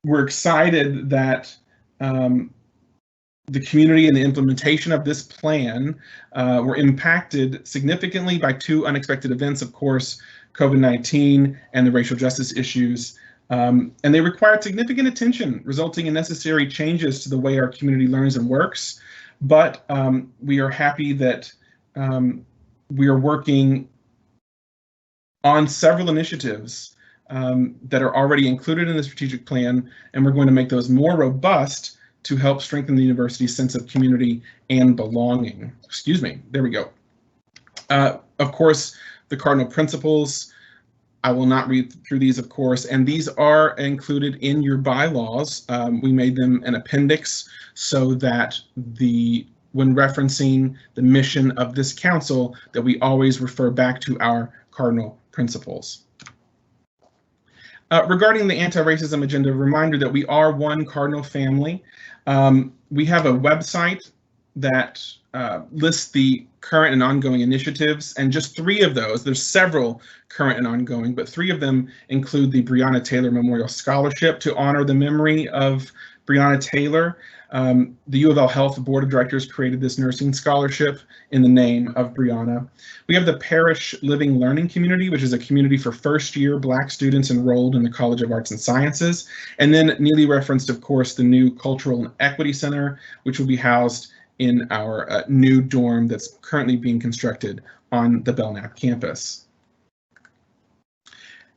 excited that the community and the implementation of this plan were impacted significantly by 2 unexpected events, of course, COVID-19 and the racial justice issues. And they required significant attention, resulting in necessary changes to the way our community learns and works. But we are happy that we are working on several initiatives that are already included in the strategic plan, and we're going to make those more robust to help strengthen the university's sense of community and belonging. Excuse me, there we go. Of course, the cardinal principles, I will not read through these, of course, and these are included in your bylaws. We made them an appendix so that when referencing the mission of this council, that we always refer back to our cardinal principles. Regarding the anti-racism agenda, reminder that we are one Cardinal family. We have a website that lists the current and ongoing initiatives, and just 3 of those, there's several current and ongoing, but 3 of them include the Breonna Taylor Memorial Scholarship to honor the memory of Breonna Taylor. The U of L Health Board of Directors created this nursing scholarship in the name of Breonna. We have the Parish Living Learning Community, which is a community for first-year Black students enrolled in the College of Arts and Sciences. And then Neely referenced, of course, the new Cultural and Equity Center, which will be housed in our new dorm that's currently being constructed on the Belknap campus.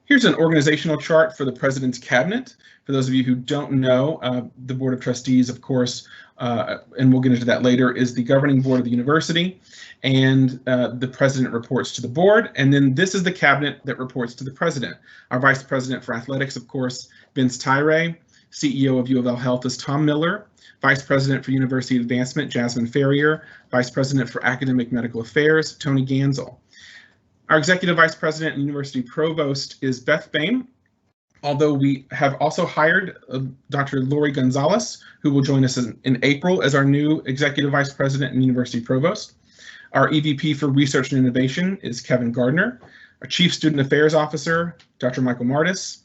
Here's an organizational chart for the President's Cabinet. For those of you who don't know, the Board of Trustees, of course, and we'll get into that later, is the governing board of the university, and the President reports to the board, and then this is the Cabinet that reports to the President. Our Vice President for Athletics, of course, Vince Tyre. CEO of U of L Health is Tom Miller. Vice President for University Advancement, Jasmine Ferrier. Vice President for Academic Medical Affairs, Tony Gansel. Our Executive Vice President and University Provost is Beth Bain, although we have also hired Dr. Lori Gonzalez, who will join us in April as our new Executive Vice President and University Provost. Our EVP for Research and Innovation is Kevin Gardner. Our Chief Student Affairs Officer, Dr. Michael Martis.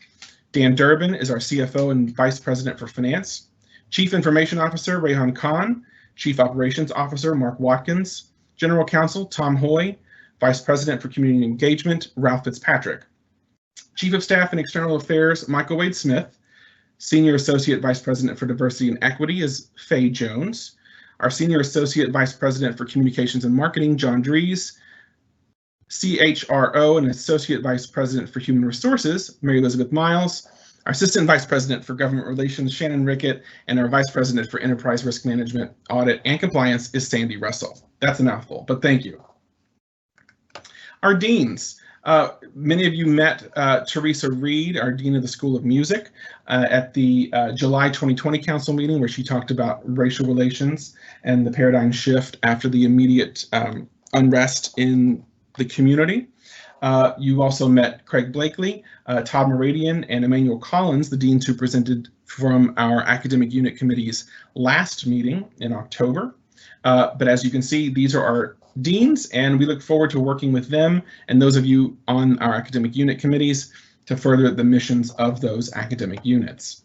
Dan Durbin is our CFO and Vice President for Finance. Chief Information Officer, Rayhan Khan. Chief Operations Officer, Mark Watkins. General Counsel, Tom Hoy. Vice President for Community Engagement, Ralph Fitzpatrick. Chief of Staff and External Affairs, Michael Wade Smith. Senior Associate Vice President for Diversity and Equity is Faye Jones. Our Senior Associate Vice President for Communications and Marketing, John Dries. CHRO and Associate Vice President for Human Resources, Mary Elizabeth Miles. Our Assistant Vice President for Government Relations, Shannon Rickett, and our Vice President for Enterprise Risk Management, Audit, and Compliance is Sandy Russell. That's a mouthful, but thank you. Our deans. Many of you met Teresa Reed, our Dean of the School of Music, at the July 2020 Council meeting, where she talked about racial relations and the paradigm shift after the immediate unrest in the community. You also met Craig Blakely, Todd Meridian, and Emmanuel Collins, the deans who presented from our academic unit committee's last meeting in October. But as you can see, these are our deans, and we look forward to working with them and those of you on our academic unit committees to further the missions of those academic units.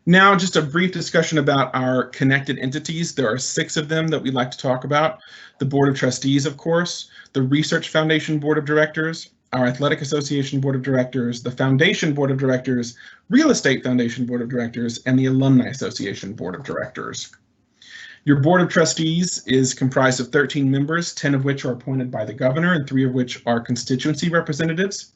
Now, just a brief discussion about our connected entities. There are 6 of them that we'd like to talk about. The Board of Trustees, of course, the Research Foundation Board of Directors, our Athletic Association Board of Directors, the Foundation Board of Directors, Real Estate Foundation Board of Directors, and the Alumni Association Board of Directors. Your Board of Trustees is comprised of 13 members, 10 of which are appointed by the governor and 3 of which are constituency representatives.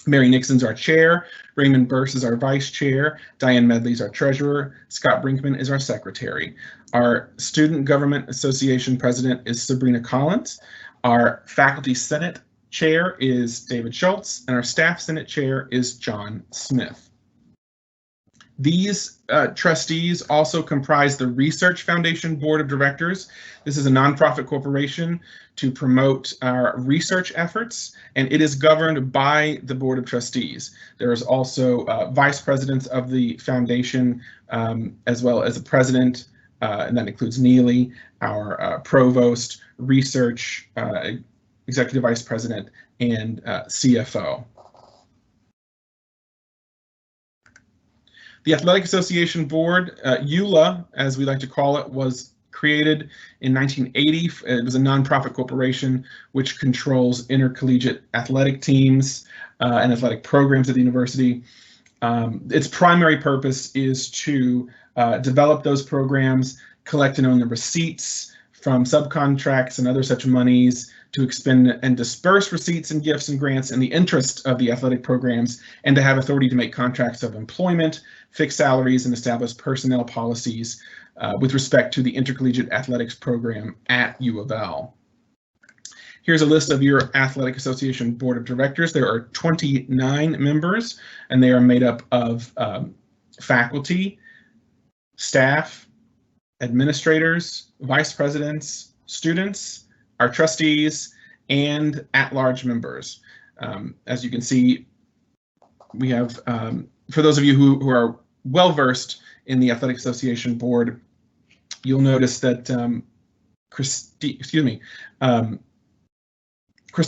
Mary Nixon's our chair, Raymond Burse is our vice chair, Diane Medley's our treasurer, Scott Brinkman is our secretary. Our Student Government Association president is Sabrina Collins. Our Faculty Senate chair is David Schultz, and our Staff Senate chair is John Smith. These trustees also comprise the Research Foundation Board of Directors. This is a nonprofit corporation to promote our research efforts, and it is governed by the Board of Trustees. There is also vice presidents of the foundation, as well as a president, and that includes Neely, our provost, research, executive vice president, and CFO. The Athletic Association Board, EULA, as we like to call it, was created in 1980. It was a nonprofit corporation which controls intercollegiate athletic teams and athletic programs at the university. Its primary purpose is to develop those programs, collect and own the receipts from subcontracts and other such monies, to expend and disperse receipts and gifts and grants in the interest of the athletic programs, and to have authority to make contracts of employment, fix salaries, and establish personnel policies with respect to the intercollegiate athletics program at U of L. Here's a list of your Athletic Association Board of Directors. There are 29 members, and they are made up of faculty, staff, administrators, vice presidents, students, our trustees, and at-large members. As you can see, we have, for those of you who are well versed in the Athletic Association board, you'll notice that Krista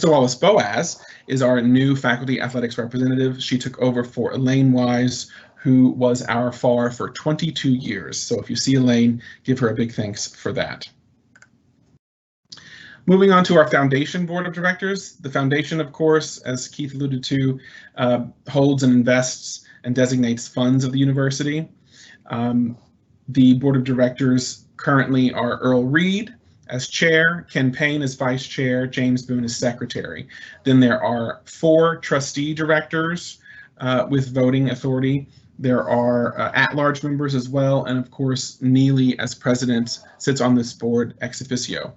Wallace Boaz is our new faculty athletics representative. She took over for Elaine Wise, who was our FAR for 22 years. So if you see Elaine, give her a big thanks for that. Moving on to our foundation board of directors. The foundation, of course, as Keith alluded to, holds and invests and designates funds of the university. The board of directors currently are Earl Reed as chair, Ken Payne as vice chair, James Boone as secretary. Then there are 4 trustee directors with voting authority. There are at-large members as well, and of course, Neely as president sits on this board ex officio.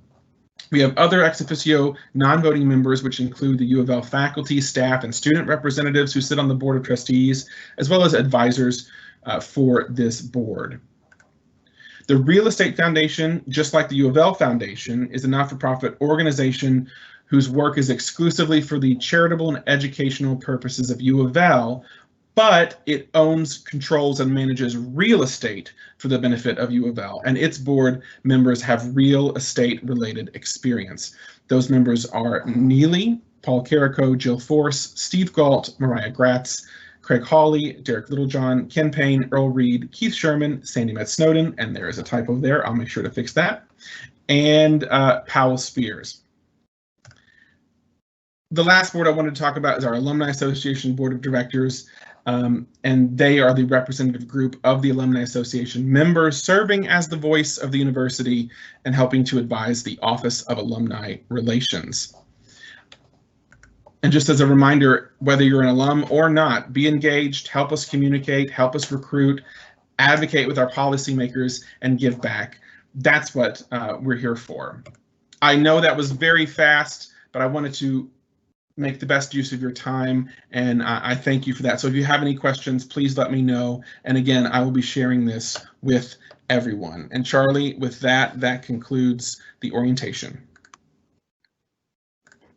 We have other ex officio non-voting members, which include the U of L faculty, staff, and student representatives who sit on the board of trustees, as well as advisors for this board. The Real Estate Foundation, just like the U of L Foundation, is a not-for-profit organization whose work is exclusively for the charitable and educational purposes of U of L, but it owns, controls, and manages real estate for the benefit of U of L, and its board members have real estate-related experience. Those members are Neely, Paul Carrico, Jill Force, Steve Galt, Mariah Gratz, Craig Hawley, Derek Littlejohn, Ken Payne, Earl Reed, Keith Sherman, Sandy Metz Snowden, and there is a typo there, I'll make sure to fix that, and Powell Spears. The last board I wanted to talk about is our Alumni Association Board of Directors, and they are the representative group of the Alumni Association members serving as the voice of the university and helping to advise the Office of Alumni Relations. And just as a reminder, whether you're an alum or not, be engaged, help us communicate, help us recruit, advocate with our policymakers, and give back. That's what we're here for. I know that was very fast, but I wanted to make the best use of your time, and I thank you for that. So if you have any questions, please let me know. And again, I will be sharing this with everyone. And Charlie, with that, that concludes the orientation.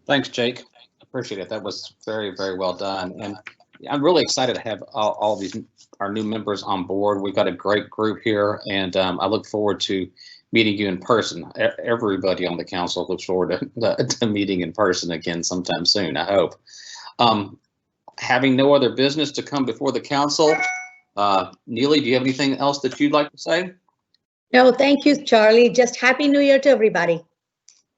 Thanks, Jake. Appreciate it. That was very, very well done. And I'm really excited to have all these, our new members on board. We've got a great group here, and I look forward to meeting you in person. Everybody on the council looks forward to meeting in person again sometime soon, I hope. Having no other business to come before the council, Neely, do you have anything else that you'd like to say? No, thank you, Charlie. Just Happy New Year to everybody.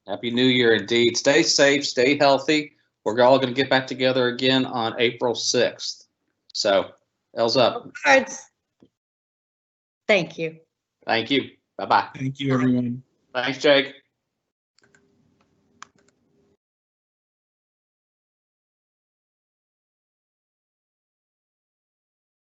Happy New Year indeed. Stay safe, stay healthy. We're all going to get back together again on April 6th. So, L's up. Thank you. Thank you. Bye-bye. Thank you, everyone. Thanks, Jake.